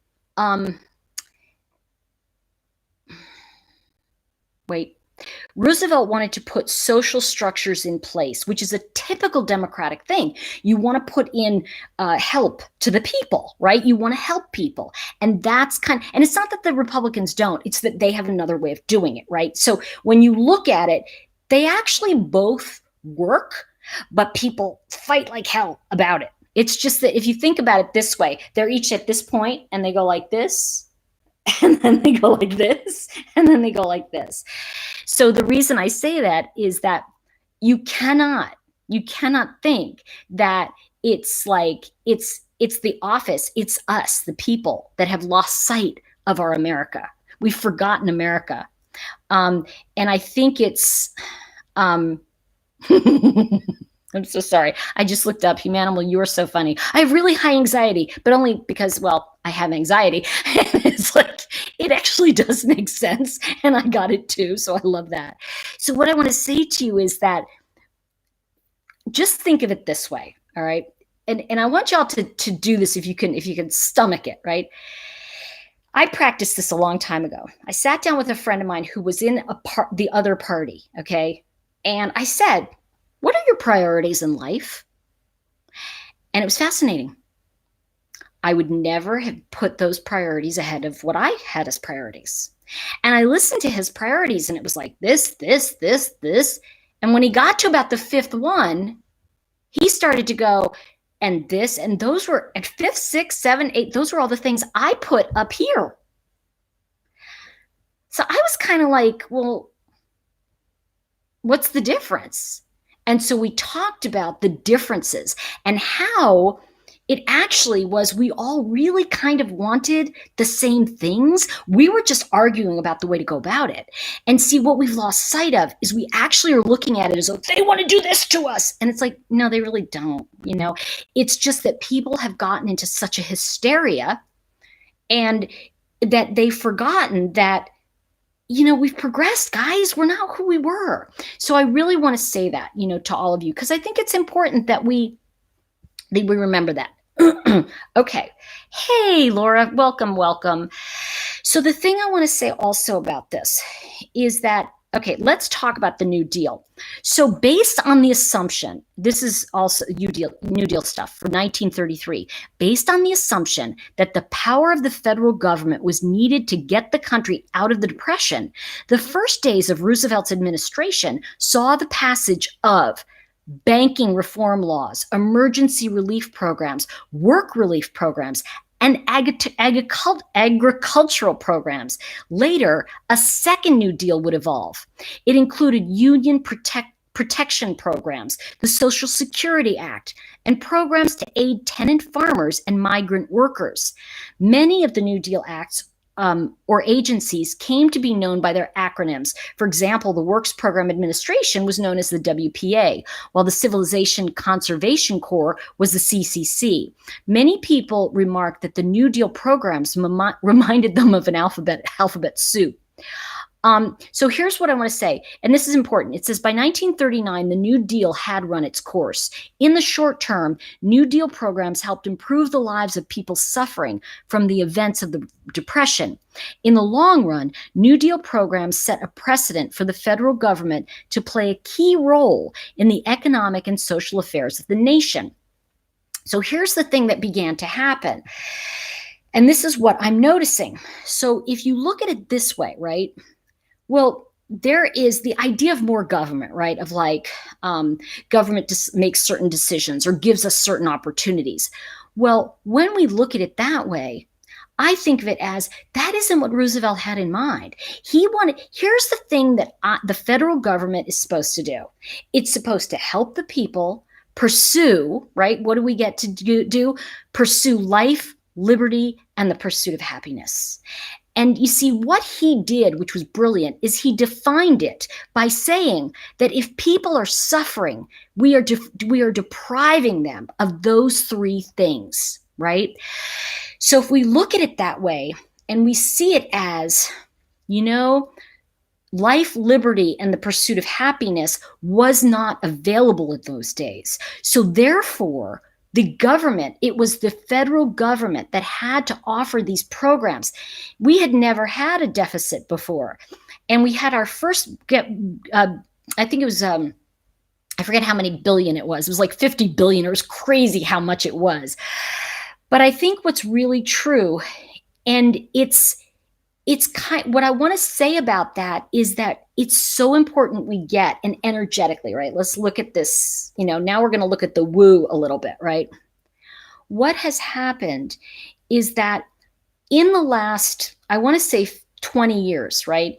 Roosevelt wanted to put social structures in place, which is a typical Democratic thing. You want to put in help to the people, right? You want to help people. And and it's not that the Republicans don't, it's that they have another way of doing it, right? So when you look at it, they actually both work, but people fight like hell about it. It's just that if you think about it this way, they're each at this point and they go like this, and then they go like this, and then they go like this. So the reason I say that is that you cannot think that it's like it's the office, it's us, the people, that have lost sight of our America. We've forgotten America. And I think it's I'm so sorry. I just looked up. Humanimal, you are so funny. I have really high anxiety, but only because, well, I have anxiety. It's like, it actually does make sense. And I got it too. So I love that. So what I want to say to you is that just think of it this way. All right. And I want y'all to do this if you can stomach it, right? I practiced this a long time ago. I sat down with a friend of mine who was in the other party. Okay. And I said, what are your priorities in life? And it was fascinating. I would never have put those priorities ahead of what I had as priorities. And I listened to his priorities and it was like this, this, this, this. And when he got to about the fifth one, he started to go, and this, and those were at 5th, 6th, 7th, 8th. Those were all the things I put up here. So I was kind of like, well, What's the difference? And so we talked about the differences and how it actually was we all really kind of wanted the same things. We were just arguing about the way to go about it. And see, what we've lost sight of is we actually are looking at it as though they want to do this to us. And it's like, no, they really don't. It's just that people have gotten into such a hysteria and that they've forgotten that we've progressed, guys. We're not who we were. So I really want to say that, to all of you, because I think it's important that we remember that. Okay. Hey, Laura, welcome, welcome. So the thing I want to say also about this is that, okay, let's talk about the New Deal. So based on the assumption, this is also New Deal stuff for 1933, based on the assumption that the power of the federal government was needed to get the country out of the Depression, the first days of Roosevelt's administration saw the passage of banking reform laws, emergency relief programs, work relief programs, and agricultural programs. Later, a second New Deal would evolve. It included union protection programs, the Social Security Act, and programs to aid tenant farmers and migrant workers. Many of the New Deal acts or agencies came to be known by their acronyms. For example, the Works Program Administration was known as the WPA, while the Civilization Conservation Corps was the CCC. Many people remarked that the New Deal programs reminded them of an alphabet soup. So here's what I want to say, and this is important. It says by 1939, the New Deal had run its course. In the short term, New Deal programs helped improve the lives of people suffering from the events of the Depression. In the long run, New Deal programs set a precedent for the federal government to play a key role in the economic and social affairs of the nation. So here's the thing that began to happen. And this is what I'm noticing. So if you look at it this way, right? Well, there is the idea of more government, right? Of like government makes certain decisions or gives us certain opportunities. Well, when we look at it that way, I think of it as that isn't what Roosevelt had in mind. Here's the thing that the federal government is supposed to do. It's supposed to help the people pursue, right? What do we get to do? Pursue life, liberty, and the pursuit of happiness. And you see, what he did, which was brilliant, is he defined it by saying that if people are suffering, we are depriving them of those three things, right? So if we look at it that way and we see it as, life, liberty, and the pursuit of happiness was not available in those days. So therefore, the government, it was the federal government that had to offer these programs. We had never had a deficit before. And we had our first, I think it was, I forget how many billion it was. It was like 50 billion. It was crazy how much it was. But I think what's really true, and it's what I want to say about that is that it's so important we get, and energetically, right? Let's look at this, now we're going to look at the woo a little bit, right? What has happened is that in the last, I want to say 20 years, right?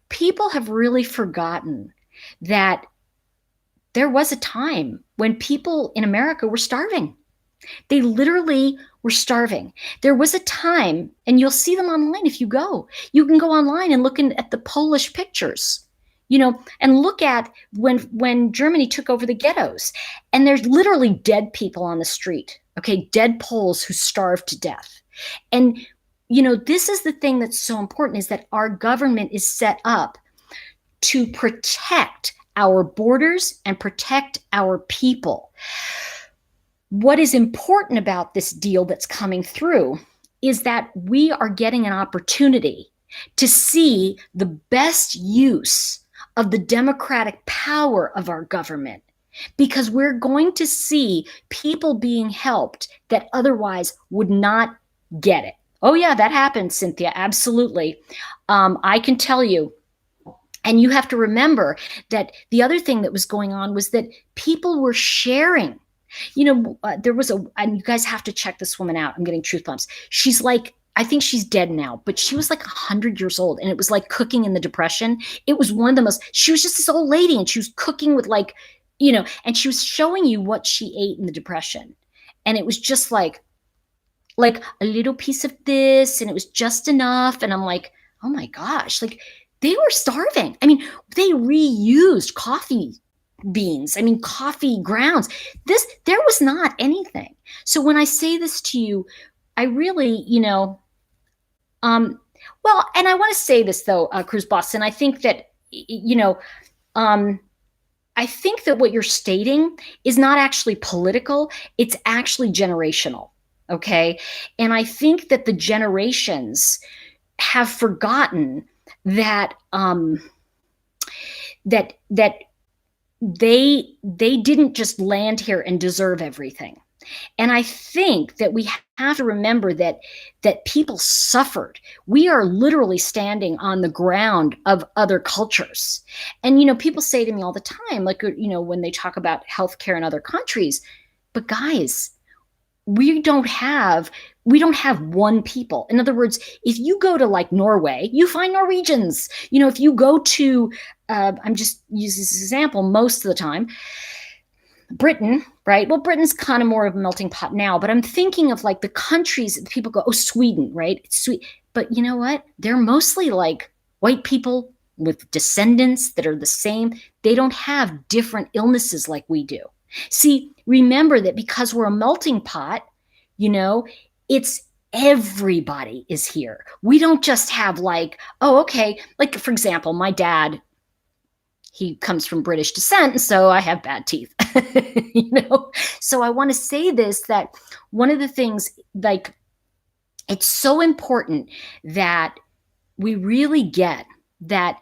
People have really forgotten that there was a time when people in America were starving. They literally were starving. There was a time, and you'll see them online if you go. You can go online and look at the Polish pictures, and look at when Germany took over the ghettos. And there's literally dead people on the street, okay? Dead Poles who starved to death. And, this is the thing that's so important, is that our government is set up to protect our borders and protect our people. What is important about this deal that's coming through is that we are getting an opportunity to see the best use of the democratic power of our government, because we're going to see people being helped that otherwise would not get it. Oh yeah, that happened, Cynthia. Absolutely. I can tell you. And you have to remember that the other thing that was going on was that people were sharing. There was and you guys have to check this woman out. I'm getting truth bumps. She's like I think she's dead now, but she was like 100 years old, and it was like cooking in the Depression. It was one of the most, she was just this old lady, and she was cooking with like, and she was showing you what she ate in the Depression. And it was just like a little piece of this, and it was just enough. And I'm like, oh my gosh, like they were starving. I mean, they reused coffee beans. I mean, coffee grounds. There was not anything. So when I say this to you, I really, well, and I want to say this though, Cruz Boston, I think that, I think that what you're stating is not actually political, it's actually generational. Okay. And I think that the generations have forgotten that that they didn't just land here and deserve everything. And I think that we have to remember that people suffered. We are literally standing on the ground of other cultures. And people say to me all the time, like, when they talk about healthcare in other countries, but guys, we don't have one people. In other words, if you go to like Norway, you find Norwegians. If you go to I'm just using this example most of the time, Britain, right? Well, Britain's kind of more of a melting pot now, but I'm thinking of like the countries that people go, oh, Sweden, right? It's sweet. But you know what? They're mostly like white people with descendants that are the same. They don't have different illnesses like we do. See, remember that because we're a melting pot, it's everybody is here. We don't just have like, oh, okay. Like, for example, my dad, he comes from British descent, and so I have bad teeth. So I want to say this, that one of the things, like, it's so important that we really get that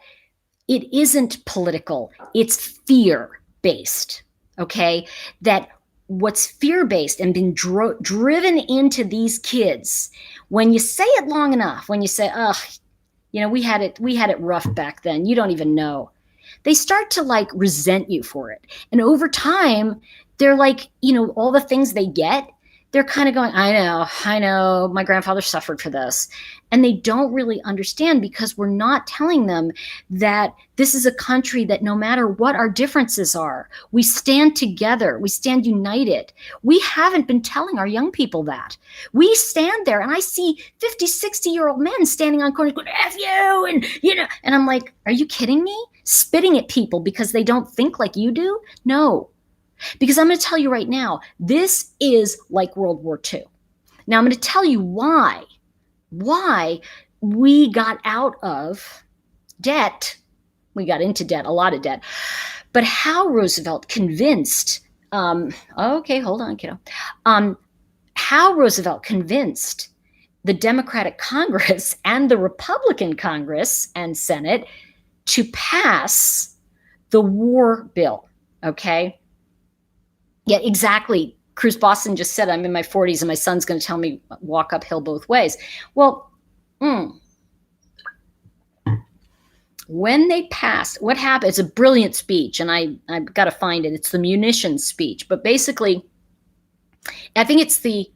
it isn't political, it's fear-based, okay? That what's fear-based and been driven into these kids, when you say it long enough, when you say, oh, we had it rough back then, you don't even know, they start to like resent you for it. And over time, they're like, all the things they get, they're kind of going, I know, my grandfather suffered for this. And they don't really understand, because we're not telling them that this is a country that no matter what our differences are, we stand together, we stand united. We haven't been telling our young people that. We stand there, and I see 50, 60-year-old men standing on corners going, F you, and I'm like, are you kidding me? Spitting at people because they don't think like you do? No. Because I'm going to tell you right now, this is like World War II. Now I'm going to tell you why we got out of debt. We got into debt, a lot of debt. But how Roosevelt convinced, okay, hold on, kiddo. How Roosevelt convinced the Democratic Congress and the Republican Congress and Senate to pass the war bill, okay? Yeah, exactly. Cruz Boston just said, I'm in my 40s and my son's going to tell me walk uphill both ways. Well, when they passed, what happened? It's a brilliant speech, and I've got to find it. It's the munitions speech. But basically, I think it's the,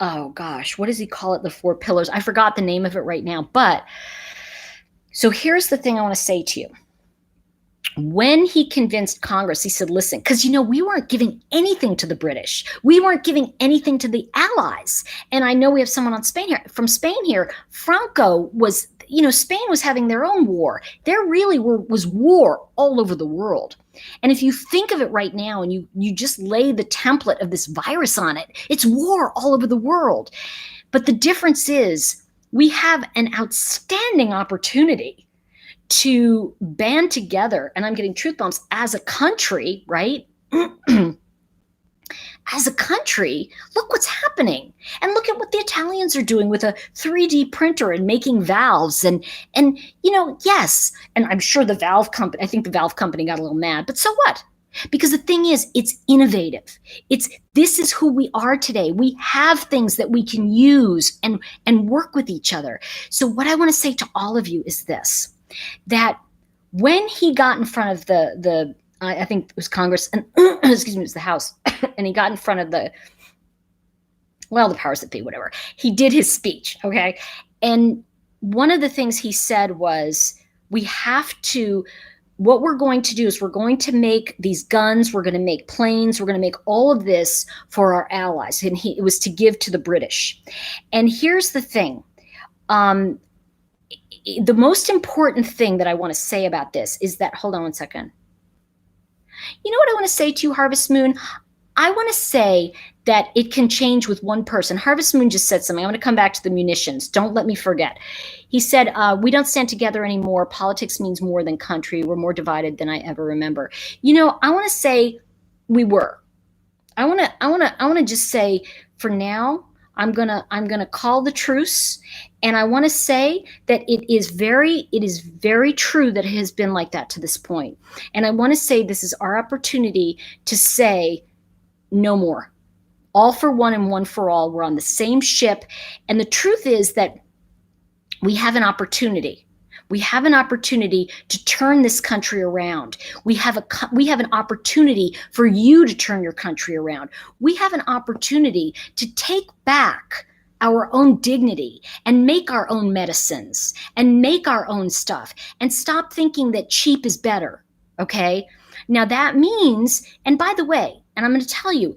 oh gosh, what does he call it? The 4 pillars. I forgot the name of it right now. But so here's the thing I want to say to you. When he convinced Congress, he said, listen, because, we weren't giving anything to the British. We weren't giving anything to the Allies. And I know we have someone from Spain here. Franco was, Spain was having their own war. There really was war all over the world. And if you think of it right now and you just lay the template of this virus on it, it's war all over the world. But the difference is we have an outstanding opportunity to band together, and I'm getting truth bombs, as a country, right? As a country, look what's happening. And look at what the Italians are doing with a 3D printer and making valves. And yes, and I'm sure the valve company got a little mad, but so what? Because the thing is, it's innovative. This is who we are today. We have things that we can use and work with each other. So what I want to say to all of you is this, that when he got in front of the I think it was Congress, and excuse me, it was the House, and he got in front of well, the powers that be, whatever. He did his speech, okay? And one of the things he said was, we have to, what we're going to do is we're going to make these guns, we're going to make planes, we're going to make all of this for our allies. And it was to give to the British. And here's the thing. The most important thing that I want to say about this is that, hold on one second. You know what I want to say to you, Harvest Moon? I want to say that it can change with one person. Harvest Moon just said something. I'm going to come back to the munitions. Don't let me forget. He said, we don't stand together anymore. Politics means more than country. We're more divided than I ever remember. You know, I want to say we were. I want to just say, for now, I'm gonna call the truce, and I want to say that it is very true that it has been like that to this point. And I want to say this is our opportunity to say no more. All for one and one for all. We're on the same ship, and the truth is that we have an opportunity. We have an opportunity to turn this country around. We have an opportunity for you to turn your country around. We have an opportunity to take back our own dignity and make our own medicines and make our own stuff and stop thinking that cheap is better, okay? Now that means, and by the way, and I'm going to tell you,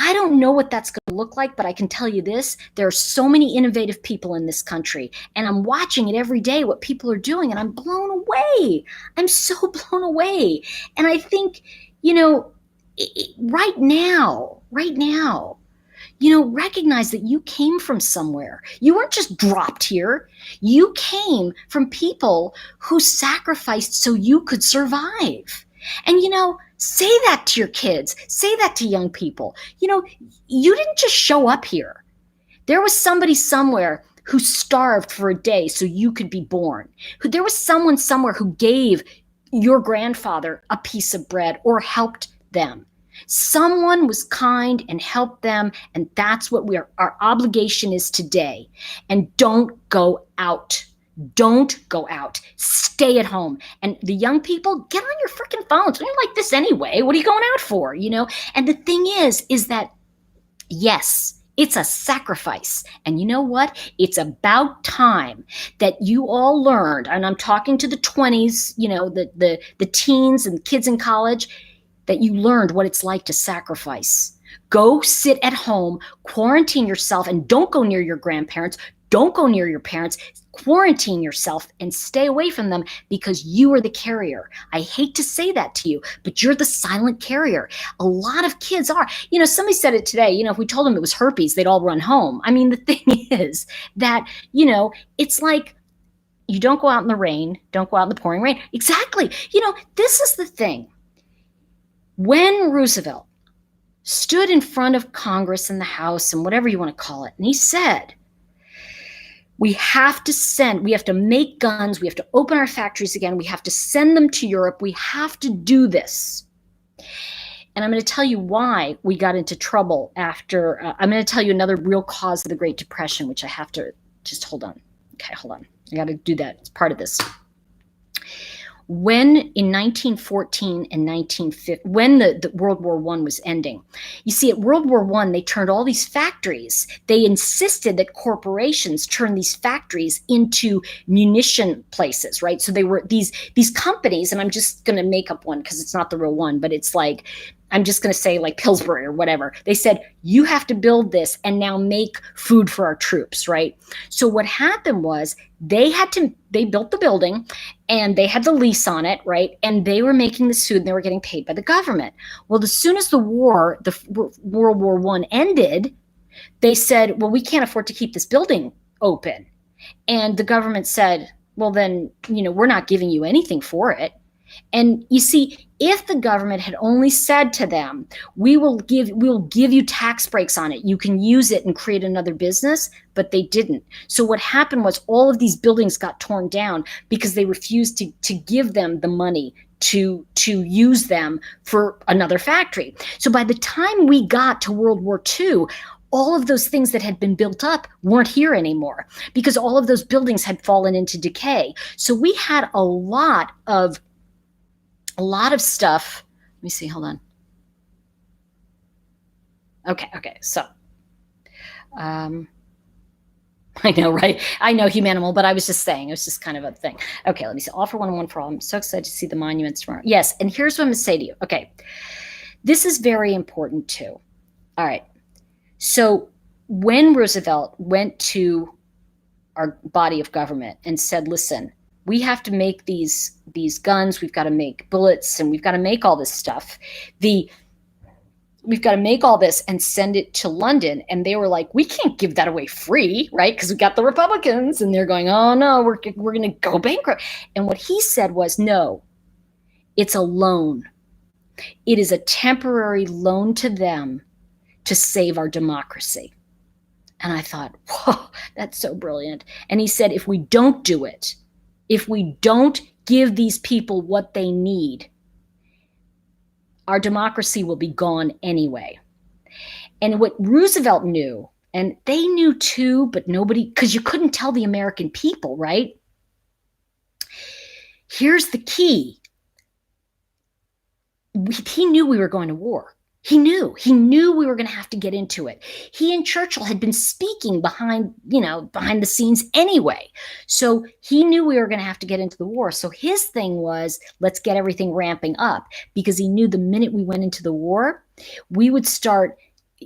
I don't know what that's going to look like, but I can tell you this, there are so many innovative people in this country, and I'm watching it every day, what people are doing, and I'm blown away. I'm so blown away. And I think, you know, right now, you know, recognize that you came from somewhere. You weren't just dropped here. You came from people who sacrificed so you could survive. And, you know, say that to your kids. Say that to young people. You know, you didn't just show up here. There was somebody somewhere who starved for a day so you could be born. There was someone somewhere who gave your grandfather a piece of bread or helped them. Someone was kind and helped them, and that's what our obligation is today. And don't go out. Don't go out. Stay at home. And the young people, get on your freaking phones. You're like this anyway. What are you going out for? You know? And the thing is that, yes, it's a sacrifice. And you know what? It's about time that you all learned, and I'm talking to the 20s, you know, the teens and kids in college, that you learned what it's like to sacrifice. Go sit at home, quarantine yourself, and don't go near your grandparents. Don't go near your parents. Quarantine yourself and stay away from them because you are the carrier. I hate to say that to you, but you're the silent carrier. A lot of kids are. You know, somebody said it today, you know, if we told them it was herpes, they'd all run home. I mean, the thing is that, you know, it's like, you don't go out in the rain, don't go out in the pouring rain. Exactly. You know, this is the thing. When Roosevelt stood in front of Congress and the House and whatever you want to call it, and he said, we have to make guns, we have to open our factories again, we have to send them to Europe, we have to do this. And I'm going to tell you why we got into trouble after, I'm going to tell you another real cause of the Great Depression, which I have to, just hold on. Okay, hold on. I got to do that. It's part of this. When in 1914 and 1950, when the World War I was ending, you see, at World War I, they turned all these factories. They insisted that corporations turn these factories into munition places, right? So they were these companies, and I'm just going to make up one because it's not the real one, but it's like, I'm just going to say like Pillsbury or whatever. They said, you have to build this and now make food for our troops, right? So what happened was they built the building and they had the lease on it, right? And they were making this food and they were getting paid by the government. Well, as soon as the World War I ended, they said, well, we can't afford to keep this building open. And the government said, well, then, you know, we're not giving you anything for it. And you see, if the government had only said to them, we'll give you tax breaks on it, you can use it and create another business, but they didn't. So what happened was all of these buildings got torn down because they refused to give them the money to use them for another factory. So by the time we got to World War II, all of those things that had been built up weren't here anymore because all of those buildings had fallen into decay. So we had a lot of stuff. Let me see, hold on. Okay, so Um, I know, right? I know Humanimal, but I was just saying, it was just kind of a thing. Okay, let me see. All for one and one for all. I'm so excited to see the monuments tomorrow. Yes, and here's what I'm going to say to you. Okay, this is very important too. All right. So when Roosevelt went to our body of government and said, listen, we have to make these guns, we've got to make bullets, and we've got to make all this stuff. We've got to make all this and send it to London. And they were like, we can't give that away free, right? Because we got the Republicans and they're going, oh no, we're going to go bankrupt. And what he said was, no, it's a loan. It is a temporary loan to them to save our democracy. And I thought, whoa, that's so brilliant. And he said, if we don't do it, if we don't give these people what they need, our democracy will be gone anyway. And what Roosevelt knew, and they knew too, but nobody, because you couldn't tell the American people, right? Here's the key. He knew we were going to war. He knew we were going to have to get into it. He and Churchill had been speaking behind the scenes anyway. So he knew we were going to have to get into the war. So his thing was, let's get everything ramping up, because he knew the minute we went into the war,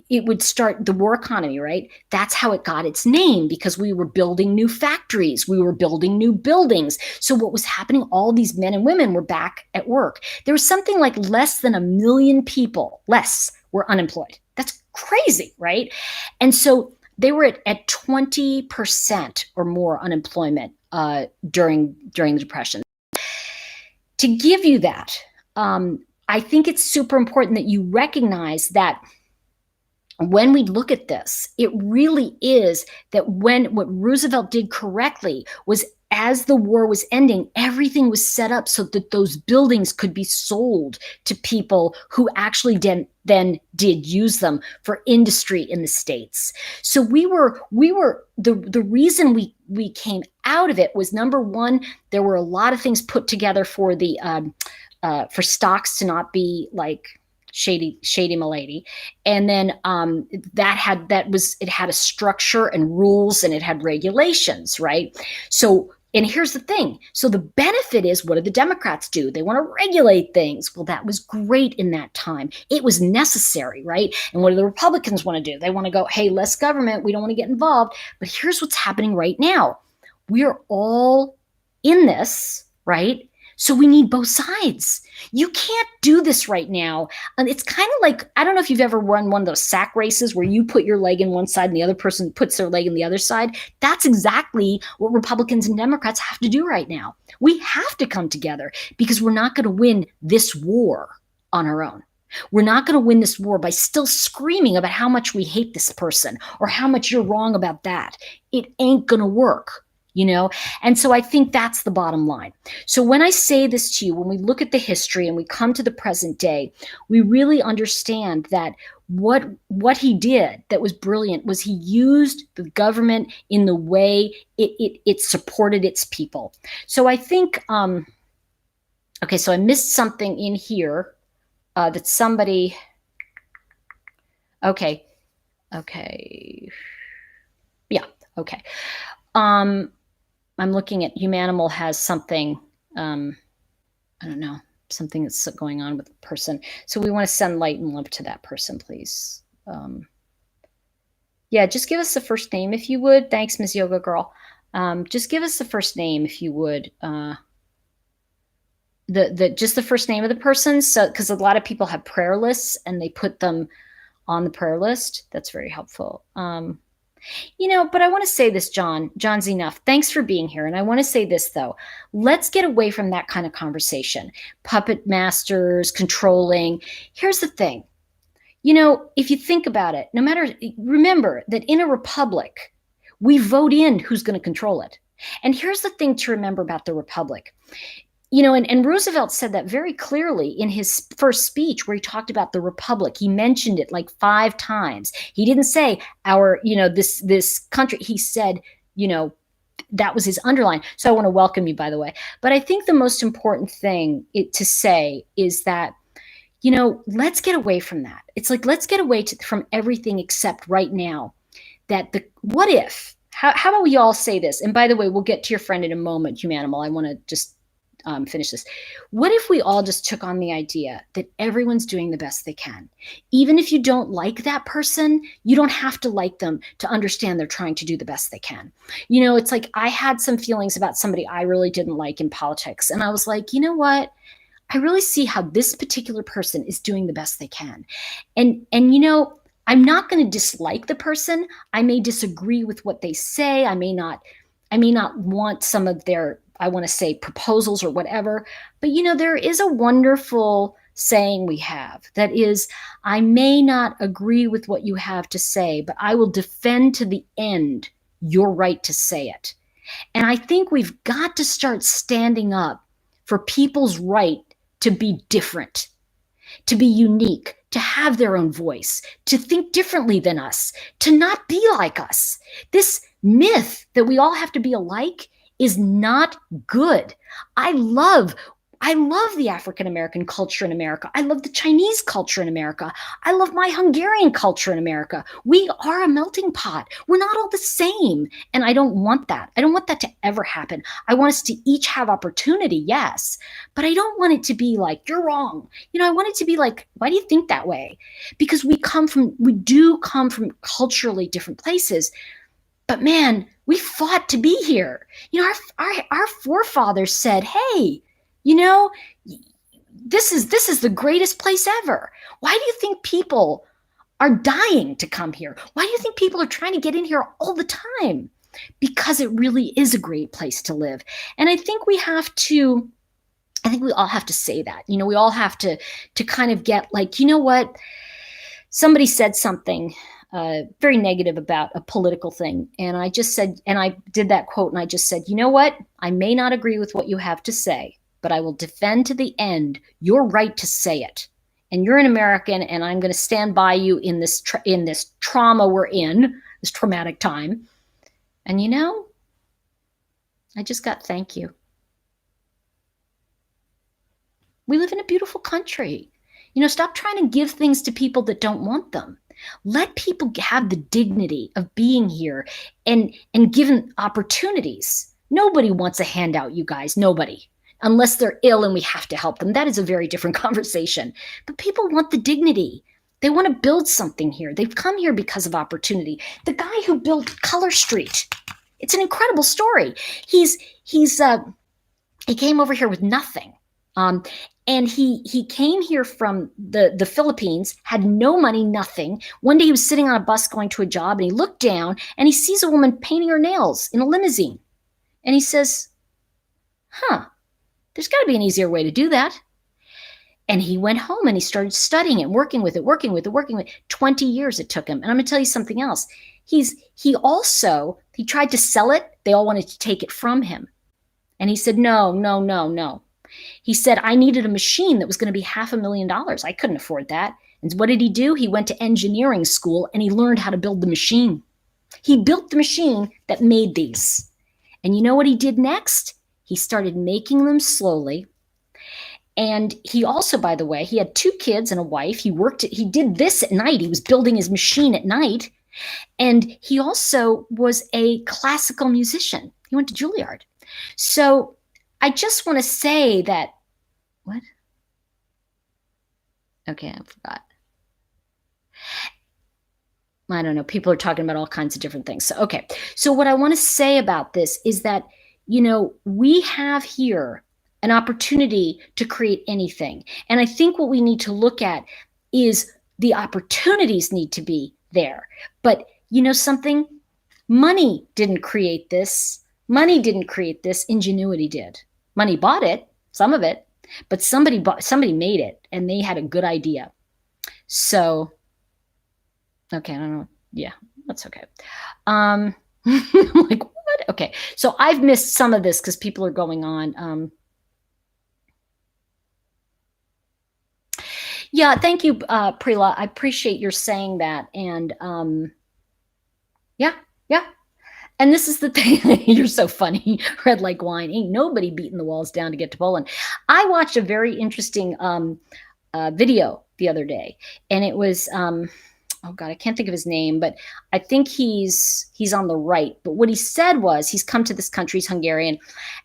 it would start the war economy, right? That's how it got its name, because we were building new factories. We were building new buildings. So what was happening, all these men and women were back at work. There was something like less than 1 million people, less, were unemployed. That's crazy, right? And so they were at 20% or more unemployment during the Depression. To give you that, I think it's super important that you recognize that when we look at this, it really is that what Roosevelt did correctly was, as the war was ending, everything was set up so that those buildings could be sold to people who actually then did use them for industry in the States. So we were the reason we came out of it was, number one, there were a lot of things put together for the for stocks to not be like shady milady, and then it had a structure and rules, and it had regulations, right? So, and here's the thing, so the benefit is, what do the Democrats do? They want to regulate things. Well, that was great in that time. It was necessary, right? And what do the Republicans want to do? They want to go, hey, less government, we don't want to get involved. But here's what's happening right now. We're all in this, right? So we need both sides. You can't do this right now. And it's kind of like, I don't know if you've ever run one of those sack races where you put your leg in one side and the other person puts their leg in the other side. That's exactly what Republicans and Democrats have to do right now. We have to come together, because we're not going to win this war on our own. We're not going to win this war by still screaming about how much we hate this person or how much you're wrong about that. It ain't going to work. And so I think that's the bottom line. So when I say this to you, when we look at the history and we come to the present day, we really understand that what he did that was brilliant was he used the government in the way it supported its people. So I think, okay, so I missed something in here that somebody, okay, yeah, okay. I'm looking at Humanimal has something, I don't know, something that's going on with the person. So we want to send light and love to that person, please. Yeah, just give us the first name if you would. Thanks, Ms. Yoga Girl. Just give us the first name if you would. Just the first name of the person. So, because a lot of people have prayer lists and they put them on the prayer list. That's very helpful. But I want to say this, John's enough. Thanks for being here. And I want to say this, though. Let's get away from that kind of conversation. Puppet masters, controlling. Here's the thing. If you think about it, remember that in a republic, we vote in who's going to control it. And here's the thing to remember about the republic. And Roosevelt said that very clearly in his first speech, where he talked about the republic. He mentioned it like 5 times. He didn't say this country. He said, that was his underline. So I want to welcome you, by the way. But I think the most important thing to say is that, let's get away from that. It's like, let's get away from everything except right now that what if, how about we all say this? And by the way, we'll get to your friend in a moment, Humanimal. I want to just finish this. What if we all just took on the idea that everyone's doing the best they can? Even if you don't like that person, you don't have to like them to understand they're trying to do the best they can. You know, it's like I had some feelings about somebody I really didn't like in politics. And I was like, you know what? I really see how this particular person is doing the best they can. And you know, I'm not going to dislike the person. I may disagree with what they say. I may not want some of their, I want to say, proposals or whatever. But you know, there is a wonderful saying we have that is, I may not agree with what you have to say, but I will defend to the end your right to say it. And I think we've got to start standing up for people's right to be different, to be unique, to have their own voice, to think differently than us, to not be like us. This myth that we all have to be alike is not good. I love the African American culture in America. I love the Chinese culture in America. I love my Hungarian culture in America. We are a melting pot. We're not all the same. And I don't want that. I don't want that to ever happen. I want us to each have opportunity, yes. But I don't want it to be like, you're wrong. You know, I want it to be like, why do you think that way? Because we do come from culturally different places. But man, we fought to be here. You know, our forefathers said, hey, you know, this is the greatest place ever. Why do you think people are dying to come here? Why do you think people are trying to get in here all the time? Because it really is a great place to live. And I think we all have to say that. You know, we all have to kind of get like, you know what? Somebody said something very negative about a political thing. And I just said, and I did that quote, and I just said, you know what? I may not agree with what you have to say, but I will defend to the end your right to say it. And you're an American, and I'm going to stand by you in this trauma we're in, this traumatic time. And you know, I just got thank you. We live in a beautiful country. You know, stop trying to give things to people that don't want them. Let people have the dignity of being here and given opportunities. Nobody wants a handout, you guys. Nobody. Unless they're ill and we have to help them. That is a very different conversation. But people want the dignity. They want to build something here. They've come here because of opportunity. The guy who built Color Street, it's an incredible story. He came over here with nothing. And he came here from the Philippines, had no money, nothing. One day he was sitting on a bus going to a job, and he looked down and he sees a woman painting her nails in a limousine. And he says, there's got to be an easier way to do that. And he went home and he started studying it, working with it. 20 years it took him. And I'm going to tell you something else. He tried to sell it. They all wanted to take it from him. And he said, no. He said, I needed a machine that was going to be $500,000. I couldn't afford that. And what did he do? He went to engineering school and he learned how to build the machine. He built the machine that made these. And you know what he did next? He started making them slowly. And he also, by the way, he had 2 kids and a wife. He did this at night. He was building his machine at night. And he also was a classical musician. He went to Juilliard. So I just want to say that, what? Okay, I forgot. I don't know. People are talking about all kinds of different things. So, okay. So what I want to say about this is that, you know, we have here an opportunity to create anything. And I think what we need to look at is the opportunities need to be there. But you know something? Money didn't create this. Money didn't create this. Ingenuity did. Money bought it, some of it, but somebody made it, and they had a good idea. So, okay, I don't know. Yeah, that's okay. I'm like, what? Okay, so I've missed some of this because people are going on. Yeah, thank you, Prila. I appreciate your saying that. And yeah. And this is the thing. You're so funny. Red like wine. Ain't nobody beating the walls down to get to Poland. I watched a very interesting video the other day. And it was, oh God, I can't think of his name, but I think he's on the right. But what he said was he's come to this country, he's Hungarian,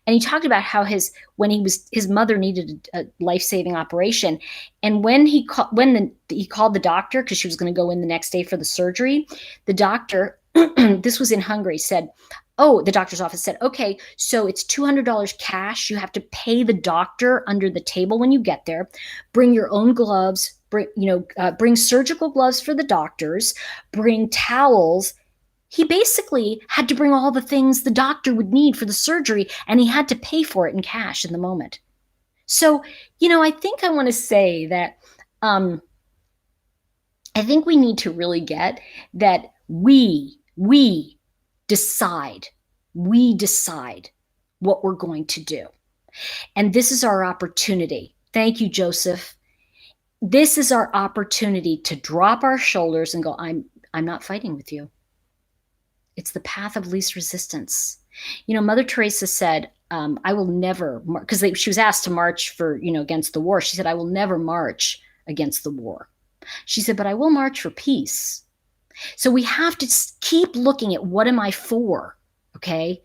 and he talked about how his mother needed a life-saving operation, and he called the doctor because she was going to go in the next day for the surgery, the doctor this was in Hungary, said, oh, the doctor's office said, okay, so it's $200 cash. You have to pay the doctor under the table when you get there. Bring your own gloves. Bring surgical gloves for the doctors. Bring towels. He basically had to bring all the things the doctor would need for the surgery, and he had to pay for it in cash in the moment. So, I think I want to say that I think we need to really get that we decide. We decide what we're going to do. And this is our opportunity. Thank you, Joseph. This is our opportunity to drop our shoulders and go, I'm not fighting with you. It's the path of least resistance. Mother Teresa said, I will never, because she was asked to march for, against the war. She said, I will never march against the war. She said, but I will march for peace. So we have to keep looking at what am I for? Okay.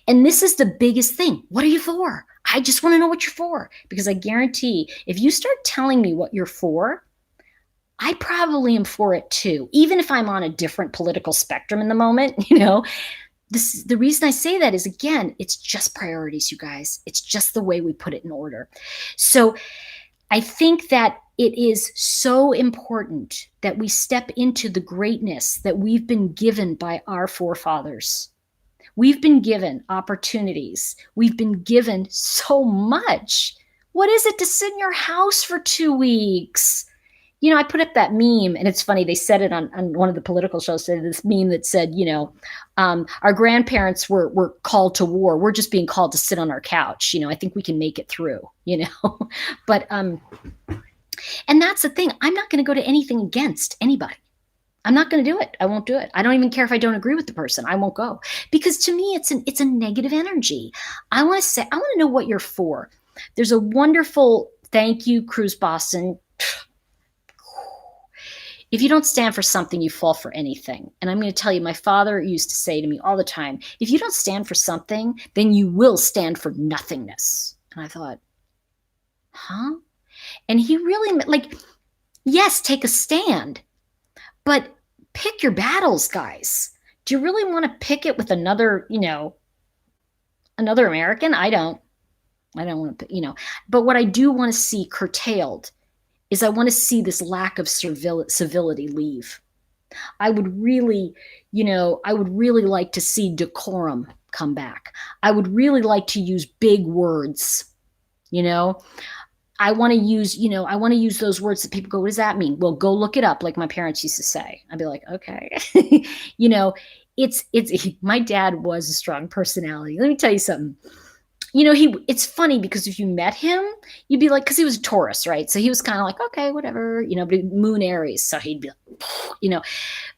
And this is the biggest thing. What are you for? I just want to know what you're for, because I guarantee if you start telling me what you're for, I probably am for it too, even if I'm on a different political spectrum in the moment. The reason I say that is, again, it's just priorities, you guys. It's just the way we put it in order. So I think that it is so important that we step into the greatness that we've been given by our forefathers. We've been given opportunities. We've been given so much. What is it to sit in your house for 2 weeks? I put up that meme, and it's funny. They said it on one of the political shows. Said this meme that said, our grandparents were called to war. We're just being called to sit on our couch. I think we can make it through. But and that's the thing. I'm not going to go to anything against anybody. I'm not going to do it. I won't do it. I don't even care if I don't agree with the person. I won't go, because to me, it's a negative energy. I want to know what you're for. There's a wonderful, thank you, Cruise Boston. If you don't stand for something, you fall for anything. And I'm going to tell you, my father used to say to me all the time, if you don't stand for something, then you will stand for nothingness. And I thought, huh? And he really, yes, take a stand, but pick your battles, guys. Do you really want to pick it with another American? I don't want to, but what I do want to see curtailed is I want to see this lack of civility leave. I would really like to see decorum come back. I would really like to use big words. I want to use those words that people go, what does that mean? Well, go look it up, like my parents used to say. I'd be like, okay. It's my dad was a strong personality. Let me tell you something. It's funny because if you met him, you'd be like, because he was a Taurus, right? So he was kind of like, okay, whatever, but Moon Aries. So he'd be like,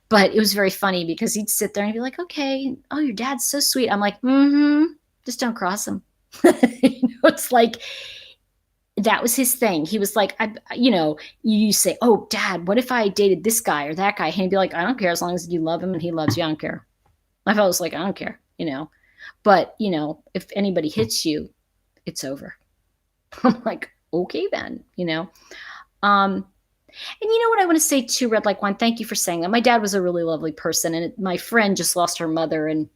but it was very funny because he'd sit there and he'd be like, okay, oh, your dad's so sweet. I'm like, just don't cross him. It's like, that was his thing. He was like, you say, oh, Dad, what if I dated this guy or that guy? And he'd be like, I don't care, as long as you love him and he loves you, I don't care. My fellow was like, I don't care, But, if anybody hits you, it's over. I'm like, okay, then, And what I want to say too, Red Like Wine, thank you for saying that. My dad was a really lovely person, and my friend just lost her mother, and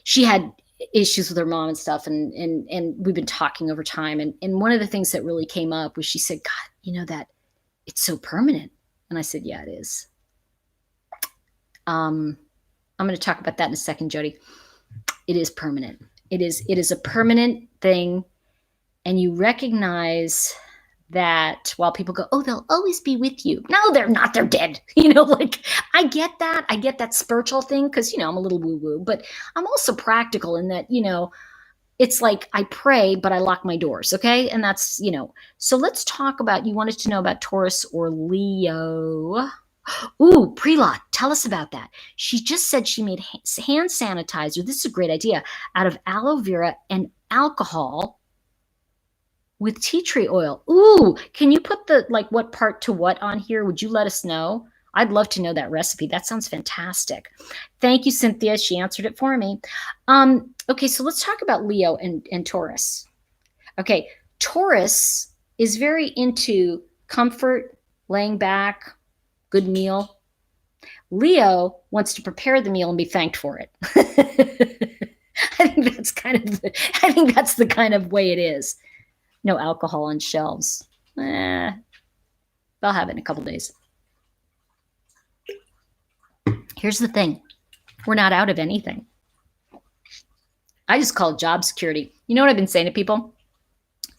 she had issues with her mom and stuff. And we've been talking over time. And one of the things that really came up was she said, God, that it's so permanent. And I said, yeah, it is. I'm going to talk about that in a second, Jody. It is permanent. It is a permanent thing. And you recognize that while people go, oh, they'll always be with you. No, they're not. They're dead. I get that. I get that spiritual thing because, I'm a little woo-woo, but I'm also practical in that, it's like I pray, but I lock my doors. Okay. And that's, so let's talk about, you wanted to know about Taurus or Leo. Ooh, Prelock, tell us about that. She just said she made hand sanitizer. This is a great idea, out of aloe vera and alcohol with tea tree oil. Ooh, can you put the what part to what on here? Would you let us know? I'd love to know that recipe. That sounds fantastic. Thank you, Cynthia. She answered it for me. Okay, so let's talk about Leo and Taurus. Okay, Taurus is very into comfort, laying back, good meal. Leo wants to prepare the meal and be thanked for it. I think that's the kind of way it is. No alcohol on shelves. They'll have it in a couple days. Here's the thing. We're not out of anything. I just call it job security. You know what I've been saying to people?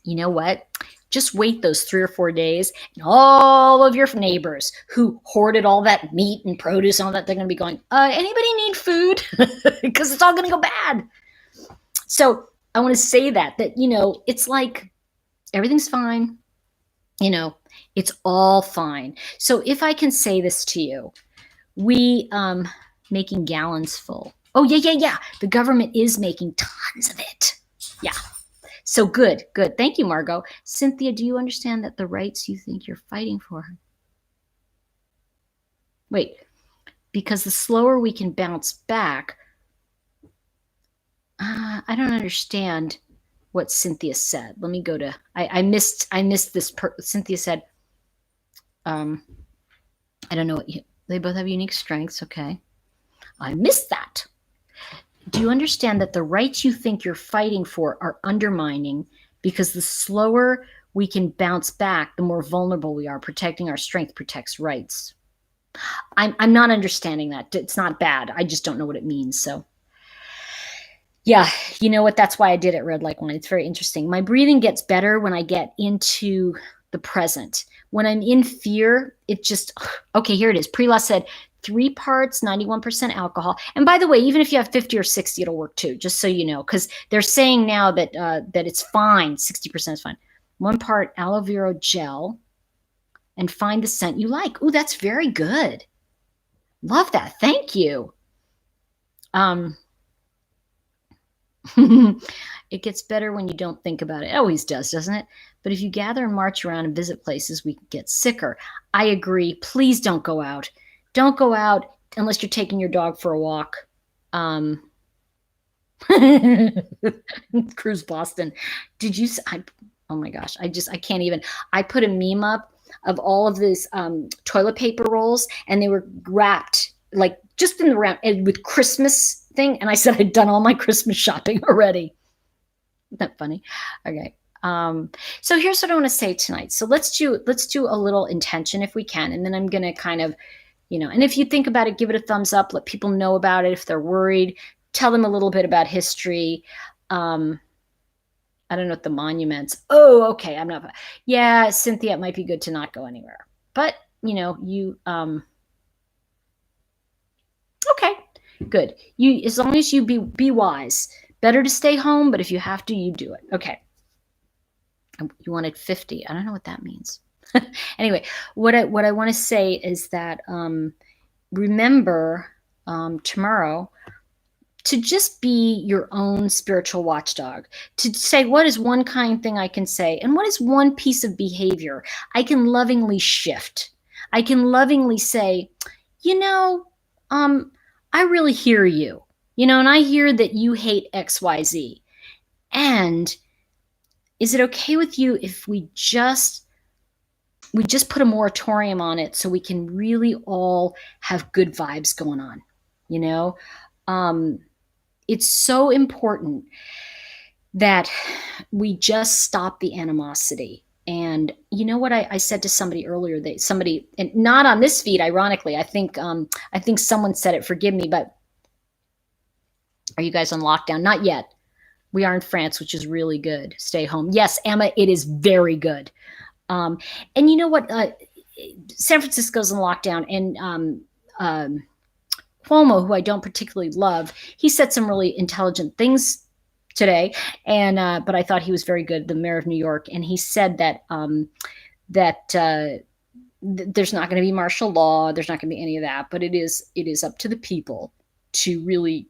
You know what? Just wait those 3 or 4 days, and all of your neighbors who hoarded all that meat and produce and all that, they're going to be going, anybody need food? Because it's all going to go bad. So I want to say that, it's like everything's fine. It's all fine. So if I can say this to you, we making gallons full. Oh, yeah. The government is making tons of it. Yeah. So good. Thank you, Margot. Cynthia, do you understand that the rights you think you're fighting for? Wait, because the slower we can bounce back, I don't understand what Cynthia said. Let me go to, I missed this. Cynthia said, I don't know they both have unique strengths. Okay. I missed that. Do you understand that the rights you think you're fighting for are undermining because the slower we can bounce back, the more vulnerable we are. Protecting our strength protects rights. I'm not understanding that. It's not bad. I just don't know what it means. So yeah, you know what? That's why I did it red like wine. It's very interesting. My breathing gets better when I get into the present. When I'm in fear, it just, okay, here it is. Prila said 3 parts, 91% alcohol. And by the way, even if you have 50 or 60, it'll work too, just so you know, because they're saying now that that it's fine. 60% is fine. 1 part aloe vera gel, and find the scent you like. Ooh, that's very good. Love that. Thank you. It gets better when you don't think about it. It always does, doesn't it? But if you gather and march around and visit places, we get sicker. I agree. Please don't go out. Don't go out unless you're taking your dog for a walk. Cruise Boston. Did you? Oh my gosh. I can't even. I put a meme up of all of these toilet paper rolls, and they were wrapped like just in the wrap with Christmas thing. And I said I'd done all my Christmas shopping already. Isn't that funny? Okay. So here's what I want to say tonight. So let's do a little intention if we can, and then I'm gonna kind of, and if you think about it, give it a thumbs up. Let people know about it if they're worried. Tell them a little bit about history. I don't know what the monuments. Oh, okay. I'm not. Yeah, Cynthia, it might be good to not go anywhere. But you. Okay, good. As long as you be wise. Better to stay home, but if you have to, you do it. Okay. You wanted 50. I don't know what that means. Anyway, what I want to say is that remember tomorrow to just be your own spiritual watchdog, to say, what is one kind thing I can say? And what is one piece of behavior I can lovingly shift? I can lovingly say, I really hear you, and I hear that you hate XYZ. And is it okay with you if we just put a moratorium on it so we can really all have good vibes going on? It's so important that we just stop the animosity. And you know what I said to somebody earlier, and not on this feed, ironically, I think someone said it, forgive me, but are you guys on lockdown? Not yet. We are in France, which is really good. Stay home. Yes, Emma, it is very good. And you know what? San Francisco's in lockdown, and Cuomo, who I don't particularly love, he said some really intelligent things today, and but I thought he was very good, the mayor of New York, and he said that there's not going to be martial law, there's not going to be any of that, but it is up to the people to really,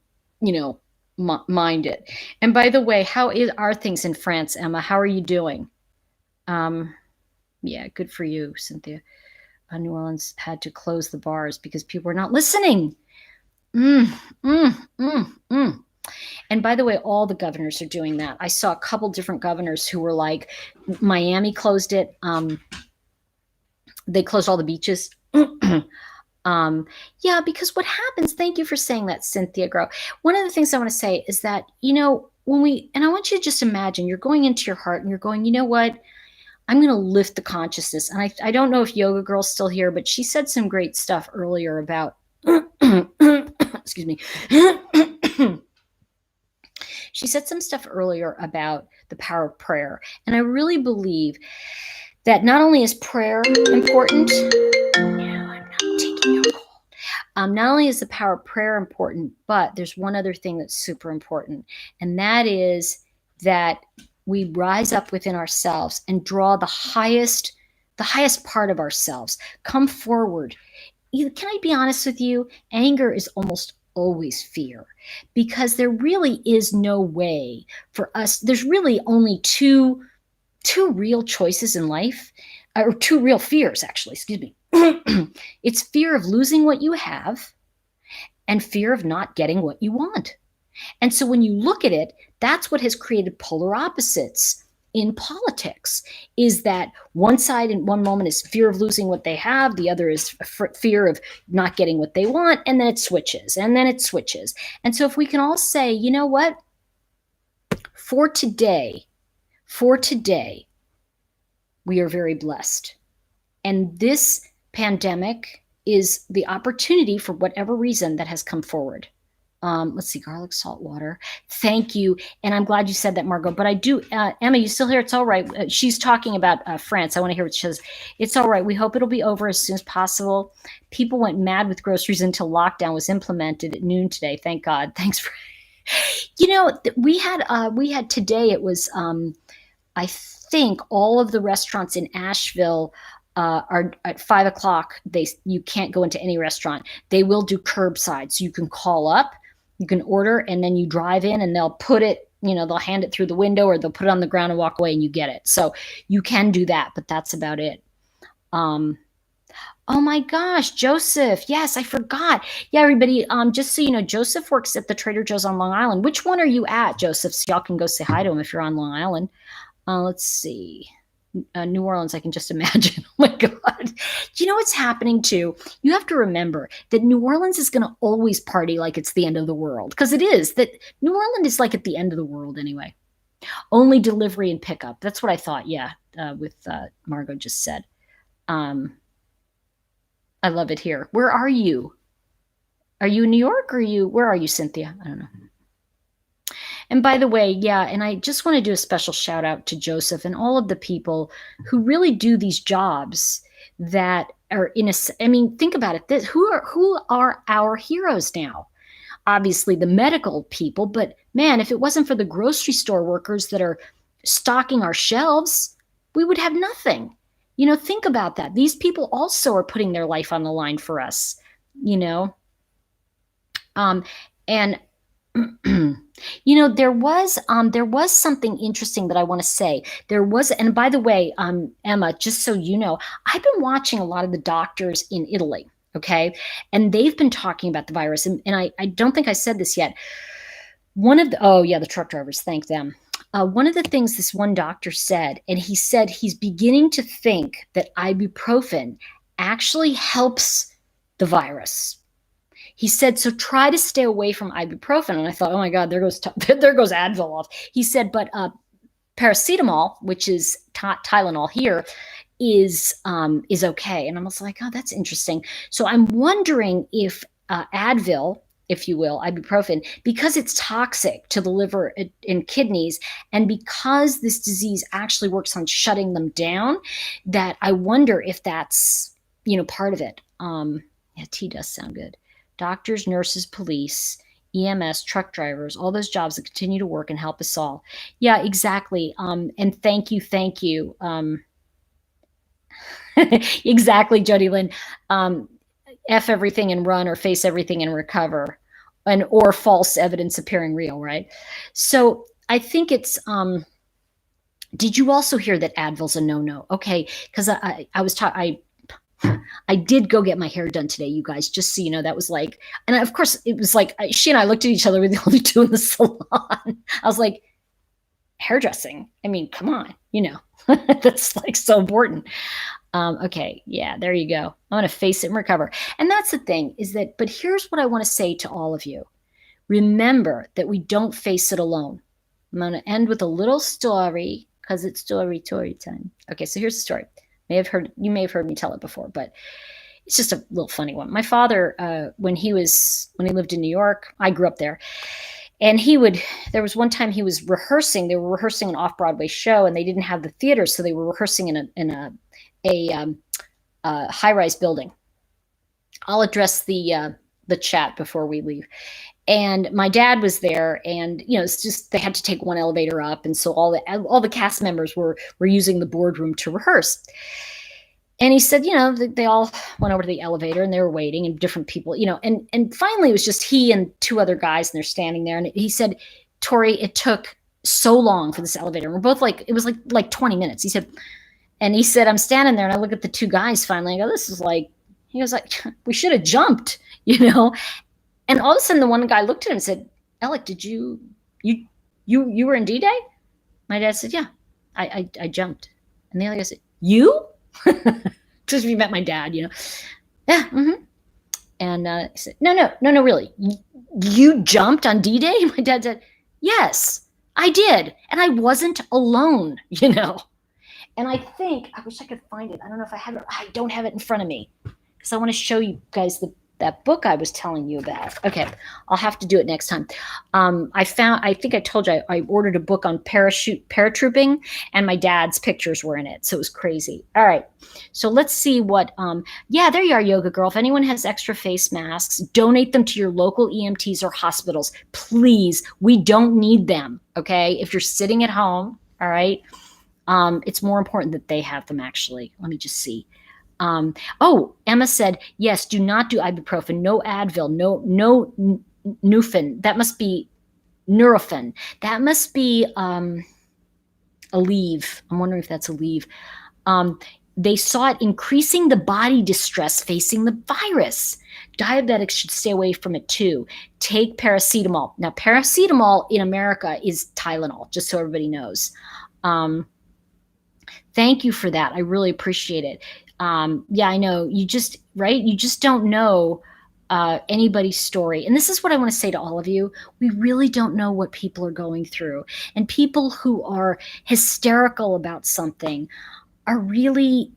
mind it. And by the way, are things in France, Emma? How are you doing? Yeah, good for you, Cynthia. New Orleans had to close the bars because people were not listening. Mm, mm, mm, mm. And by the way, all the governors are doing that. I saw a couple different governors who were like, Miami closed it. They closed all the beaches. Yeah, because what happens, thank you for saying that, Cynthia Grow. One of the things I want to say is that, and I want you to just imagine you're going into your heart and you're going, you know what? I'm going to lift the consciousness. And I don't know if Yoga Girl's still here, but she said some great stuff earlier about, excuse me. She said some stuff earlier about the power of prayer. And I really believe that not only is prayer important, not only is the power of prayer important, but there's one other thing that's super important. And that is that we rise up within ourselves and draw the highest part of ourselves. Come forward. Can I be honest with you? Anger is almost always fear, because there really is no way for us. There's really only two real choices in life, or two real fears, actually, excuse me. It's fear of losing what you have and fear of not getting what you want. And so when you look at it, that's what has created polar opposites in politics, is that one side in one moment is fear of losing what they have, the other is fear of not getting what they want, and then it switches, and then it switches. And so if we can all say, you know what, for today, we are very blessed. And this pandemic is the opportunity, for whatever reason, that has come forward. Let's see, garlic, salt water. Thank you. And I'm glad you said that, Margot. But I do, Emma, you still here? It's all right. She's talking about France. I want to hear what she says. It's all right. We hope it'll be over as soon as possible. People went mad with groceries until lockdown was implemented at noon today. Thank God. Thanks for, we had today, it was, I think all of the restaurants in Asheville are at 5 o'clock. You can't go into any restaurant. They will do curbside. So you can call up, you can order, and then you drive in and they'll put it, they'll hand it through the window, or they'll put it on the ground and walk away and you get it. So you can do that, but that's about it. Oh my gosh, Joseph. Yes, I forgot. Yeah, everybody, just so you know, Joseph works at the Trader Joe's on Long Island. Which one are you at, Joseph? So y'all can go say hi to him if you're on Long Island. Let's see. New Orleans, I can just imagine. Oh my God. Do you know what's happening too? You have to remember that New Orleans is going to always party like it's the end of the world, because it is. That New Orleans is like at the end of the world anyway. Only delivery and pickup. That's what I thought. Yeah, with Margot just said. I love it here. Where are you? Are you in New York, or where are you, Cynthia? I don't know. And by the way, yeah, and I just want to do a special shout out to Joseph and all of the people who really do these jobs that are think about it. Who are our heroes now? Obviously the medical people, but man, if it wasn't for the grocery store workers that are stocking our shelves, we would have nothing. Think about that. These people also are putting their life on the line for us, and there was something interesting that I want to say. And by the way, Emma, just so you know, I've been watching a lot of the doctors in Italy, okay? And they've been talking about the virus. And I don't think I said this yet. The truck drivers, thank them. One of the things this one doctor said, and he said he's beginning to think that ibuprofen actually helps the virus. He said, so try to stay away from ibuprofen. And I thought, oh my God, there goes Advil off. He said, but paracetamol, which is Tylenol here, is okay. And I was like, oh, that's interesting. So I'm wondering if Advil, if you will, ibuprofen, because it's toxic to the liver and kidneys, and because this disease actually works on shutting them down, that I wonder if that's, part of it. Yeah, tea does sound good. Doctors, nurses, police, EMS, truck drivers, all those jobs that continue to work and help us all. Yeah, exactly. And thank you. Exactly, Jody Lynn. F everything and run, or face everything and recover, or false evidence appearing real, right? So I think it's, did you also hear that Advil's a no-no? Okay, because I I did go get my hair done today, you guys, just so you know. That was like, and of course, it was like she and I looked at each other. We were the only two in the salon. I was like, hairdressing. I mean, come on, that's like so important. Okay, yeah, there you go. I'm going to face it and recover. And that's the thing is that, but here's what I want to say to all of you. Remember that we don't face it alone. I'm going to end with a little story because it's story time. Okay, so here's the story. You may have heard me tell it before, but it's just a little funny one. My father, when he lived in New York, I grew up there, and there was one time he was rehearsing. They were rehearsing an off-Broadway show, and they didn't have the theater, so they were rehearsing in a high-rise building. I'll address the chat before we leave. And my dad was there, and it's just they had to take one elevator up, and so all the cast members were using the boardroom to rehearse. And he said, they all went over to the elevator and they were waiting, and different people, and finally it was just he and two other guys, and they're standing there. And he said, Tori, it took so long for this elevator. And we're both like, it was like 20 minutes. He said, I'm standing there and I look at the two guys finally. I go, this is like, he goes like, we should have jumped, And all of a sudden the one guy looked at him and said, Alec, did you were in D-Day? My dad said, yeah, I jumped. And the other guy said, you? Just if you met my dad, yeah. Mm-hmm. And he said, no, really. You jumped on D-Day? My dad said, yes, I did. And I wasn't alone, And I think, I wish I could find it. I don't know if I have it. I don't have it in front of me because I want to show you guys that book I was telling you about. Okay, I'll have to do it next time. I think I told you I ordered a book on paratrooping, and my dad's pictures were in it. So it was crazy. All right, so let's see what, yeah, there you are, Yoga Girl. If anyone has extra face masks, donate them to your local EMTs or hospitals. Please, we don't need them, okay? If you're sitting at home, all right, it's more important that they have them, actually. Let me just see. Emma said, yes, do not do ibuprofen, no Advil, no Nufen. That must be Nurofen. That must be Aleve. I'm wondering if that's Aleve. They saw it increasing the body distress facing the virus. Diabetics should stay away from it too. Take paracetamol. Now, paracetamol in America is Tylenol, just so everybody knows. Thank you for that. I really appreciate it. Yeah, I know. You just don't know anybody's story. And this is what I want to say to all of you. We really don't know what people are going through. And people who are hysterical about something are really,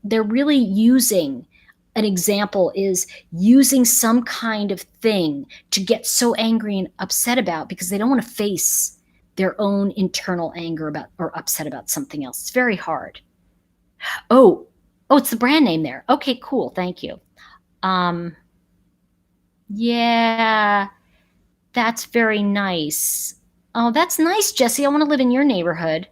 they're really using, an example is using some kind of thing to get so angry and upset about because they don't want to face their own internal anger about or upset about something else. It's very hard. Oh, it's the brand name there. Okay, cool. Thank you. Yeah, that's very nice. Oh, that's nice, Jesse. I want to live in your neighborhood.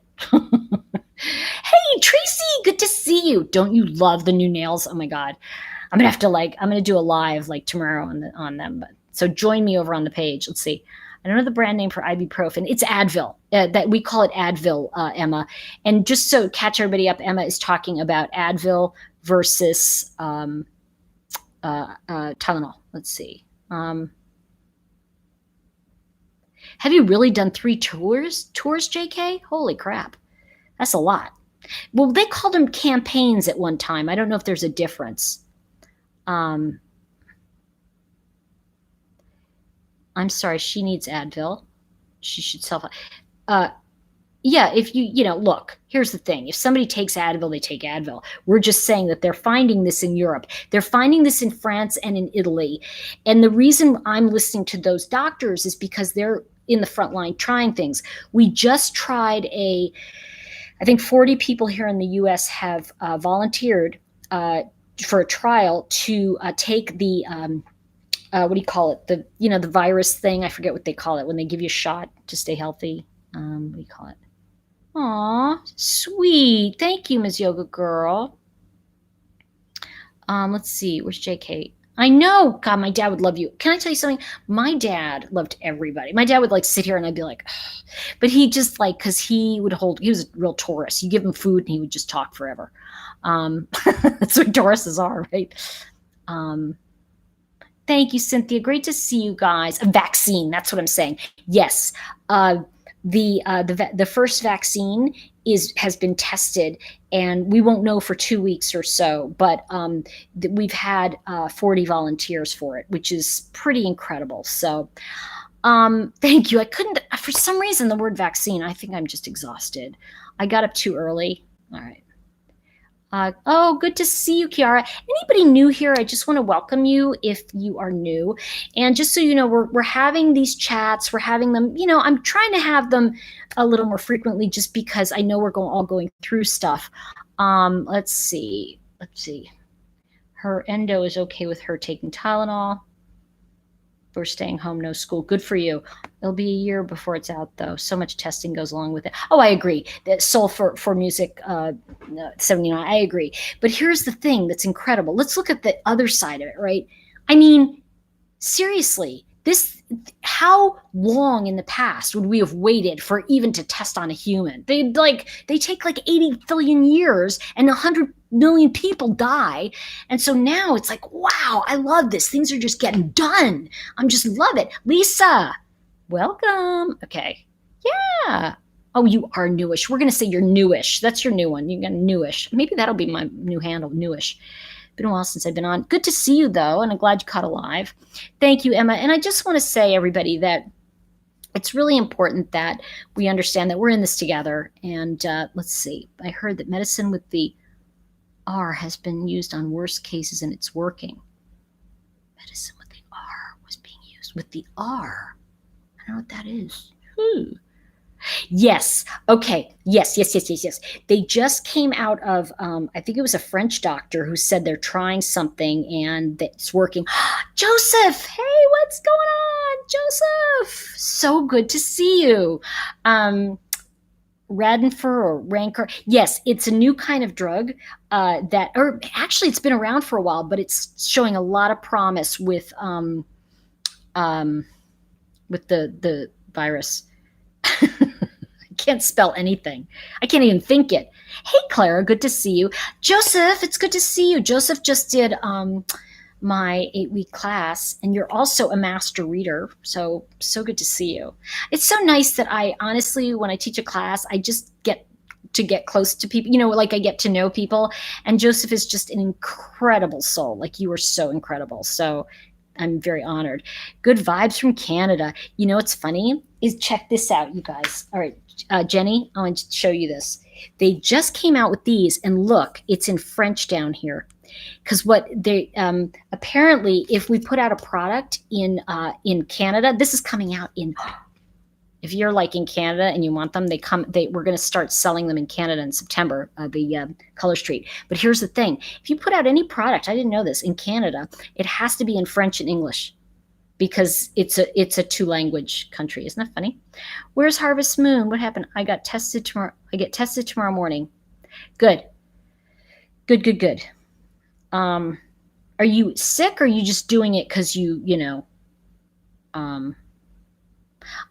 Hey, Tracy, good to see you. Don't you love the new nails? Oh my God. I'm going to do a live tomorrow on them. But so join me over on the page. Let's see. I don't know the brand name for ibuprofen. It's Advil. That we call it Advil, Emma. And just so catch everybody up, Emma is talking about Advil versus Tylenol. Let's see. Have you really done 3 tours, JK? Holy crap. That's a lot. Well, they called them campaigns at one time. I don't know if there's a difference. I'm sorry, she needs Advil. She should yeah, if look, here's the thing. If somebody takes Advil, they take Advil. We're just saying that they're finding this in Europe. They're finding this in France and in Italy. And the reason I'm listening to those doctors is because they're in the front line trying things. We just tried I think 40 people here in the U.S. have volunteered for a trial to take the what do you call it? The virus thing. I forget what they call it when they give you a shot to stay healthy. What do you call it? Aw, sweet. Thank you, Ms. Yoga Girl. Let's see. Where's JK? I know. God, my dad would love you. Can I tell you something? My dad loved everybody. My dad would like sit here and I'd be like, but he just like, cause he was a real Taurus. You give him food and he would just talk forever. That's what Tauruses are, right? Um, Thank you, Cynthia. Great to see you guys. A vaccine. That's what I'm saying. Yes. The first vaccine has been tested, and we won't know for 2 weeks or so. But we've had 40 volunteers for it, which is pretty incredible. So, thank you. I couldn't for some reason the word vaccine. I think I'm just exhausted. I got up too early. All right. Oh, good to see you, Kiara. Anybody new here? I just want to welcome you if you are new. And just so you know, we're having these chats. We're having them, I'm trying to have them a little more frequently just because I know we're all going through stuff. Let's see. Her endo is okay with her taking Tylenol. We're staying home, no school. Good for you. It'll be a year before it's out, though. So much testing goes along with it. Oh, I agree. That Soul for Music 79, I agree. But here's the thing that's incredible. Let's look at the other side of it, right? I mean, seriously, how long in the past would we have waited for even to test on a human? They take like 80 billion years and 100 million people die. And so now it's like, wow, I love this. Things are just getting done. I'm just love it. Lisa, welcome. Okay. Yeah. Oh, you are newish. We're going to say you're newish. That's your new one. You got newish. Maybe that'll be my new handle, newish. Been a while since I've been on. Good to see you, though, and I'm glad you caught alive. Thank you, Emma. And I just want to say, everybody, that it's really important that we understand that we're in this together. And let's see. I heard that medicine with the R has been used on worse cases, and it's working. Medicine with the R was being used with the R. I don't know what that is. Yes. Okay. Yes. They just came out of, I think it was a French doctor who said they're trying something and that's working. Joseph, hey, what's going on? Joseph, so good to see you. Radenfer or Rancor. Yes, it's a new kind of drug or actually it's been around for a while, but it's showing a lot of promise with the virus. I can't spell anything. I can't even think it. Hey, Clara, good to see you. Joseph, it's good to see you. Joseph just did my 8-week class, and you're also a master reader. So good to see you. It's so nice that I honestly, when I teach a class, I just get to get close to people, like I get to know people. And Joseph is just an incredible soul. Like, you are so incredible. So I'm very honored. Good vibes from Canada. What's funny is, check this out, you guys. All right, Jenny, I want to show you this. They just came out with these, and look, it's in French down here. Because what they apparently, if we put out a product in Canada, this is coming out in. If you're like in Canada and you want them, we're going to start selling them in Canada in September, the Color Street. But here's the thing. If you put out any product, I didn't know this, in Canada, it has to be in French and English because it's a 2-language country. Isn't that funny? Where's Harvest Moon? What happened? I get tested tomorrow morning. Good. Are you sick, or are you just doing it because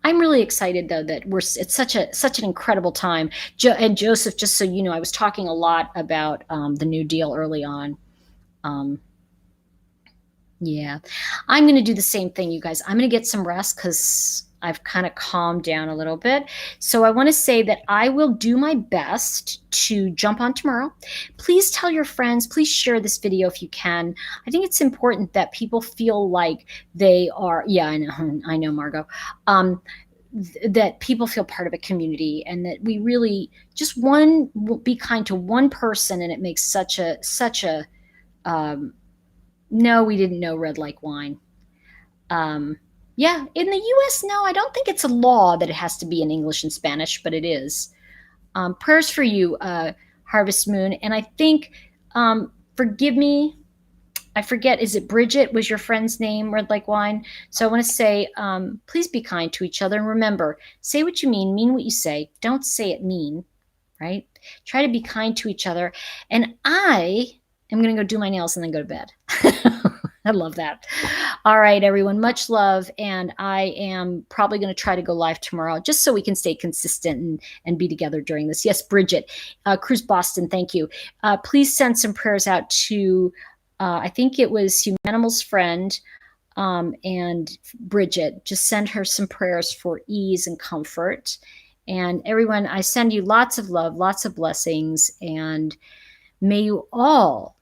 I'm really excited, though, that it's such an incredible time. And Joseph, just so you know, I was talking a lot about the New Deal early on. Yeah, I'm going to do the same thing, you guys. I'm going to get some rest because I've kind of calmed down a little bit. So I want to say that I will do my best to jump on tomorrow. Please tell your friends. Please share this video if you can. I think it's important that people feel like they are. Yeah, I know, Margot. That people feel part of a community, and that we really just be kind to one person, and it makes such a. No, we didn't know red like wine. Yeah, in the US, no, I don't think it's a law that it has to be in English and Spanish, but it is. Prayers for you, Harvest Moon. And I think, forgive me, I forget, is it Bridget was your friend's name, red like wine? So I want to say, please be kind to each other. And remember, say what you mean what you say. Don't say it mean, right? Try to be kind to each other. And I am going to go do my nails and then go to bed. I love that. All right, everyone, much love. And I am probably going to try to go live tomorrow just so we can stay consistent and be together during this. Yes, Bridget, Cruise Boston, thank you. Please send some prayers out to, I think it was Humanimal's friend and Bridget. Just send her some prayers for ease and comfort. And everyone, I send you lots of love, lots of blessings, and may you all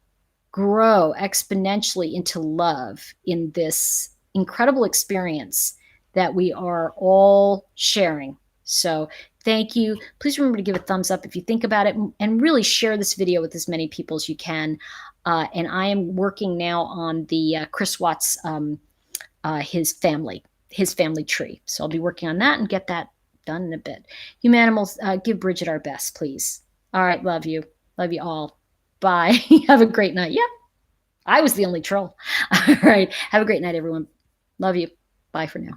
grow exponentially into love in this incredible experience that we are all sharing. So thank you. Please remember to give a thumbs up if you think about it, and really share this video with as many people as you can. And I am working now on the Chris Watts, his family tree. So I'll be working on that and get that done in a bit. Humanimals, give Bridget our best, please. All right, love you. Love you all. Bye. Have a great night. Yeah, I was the only troll. All right. Have a great night, everyone. Love you. Bye for now.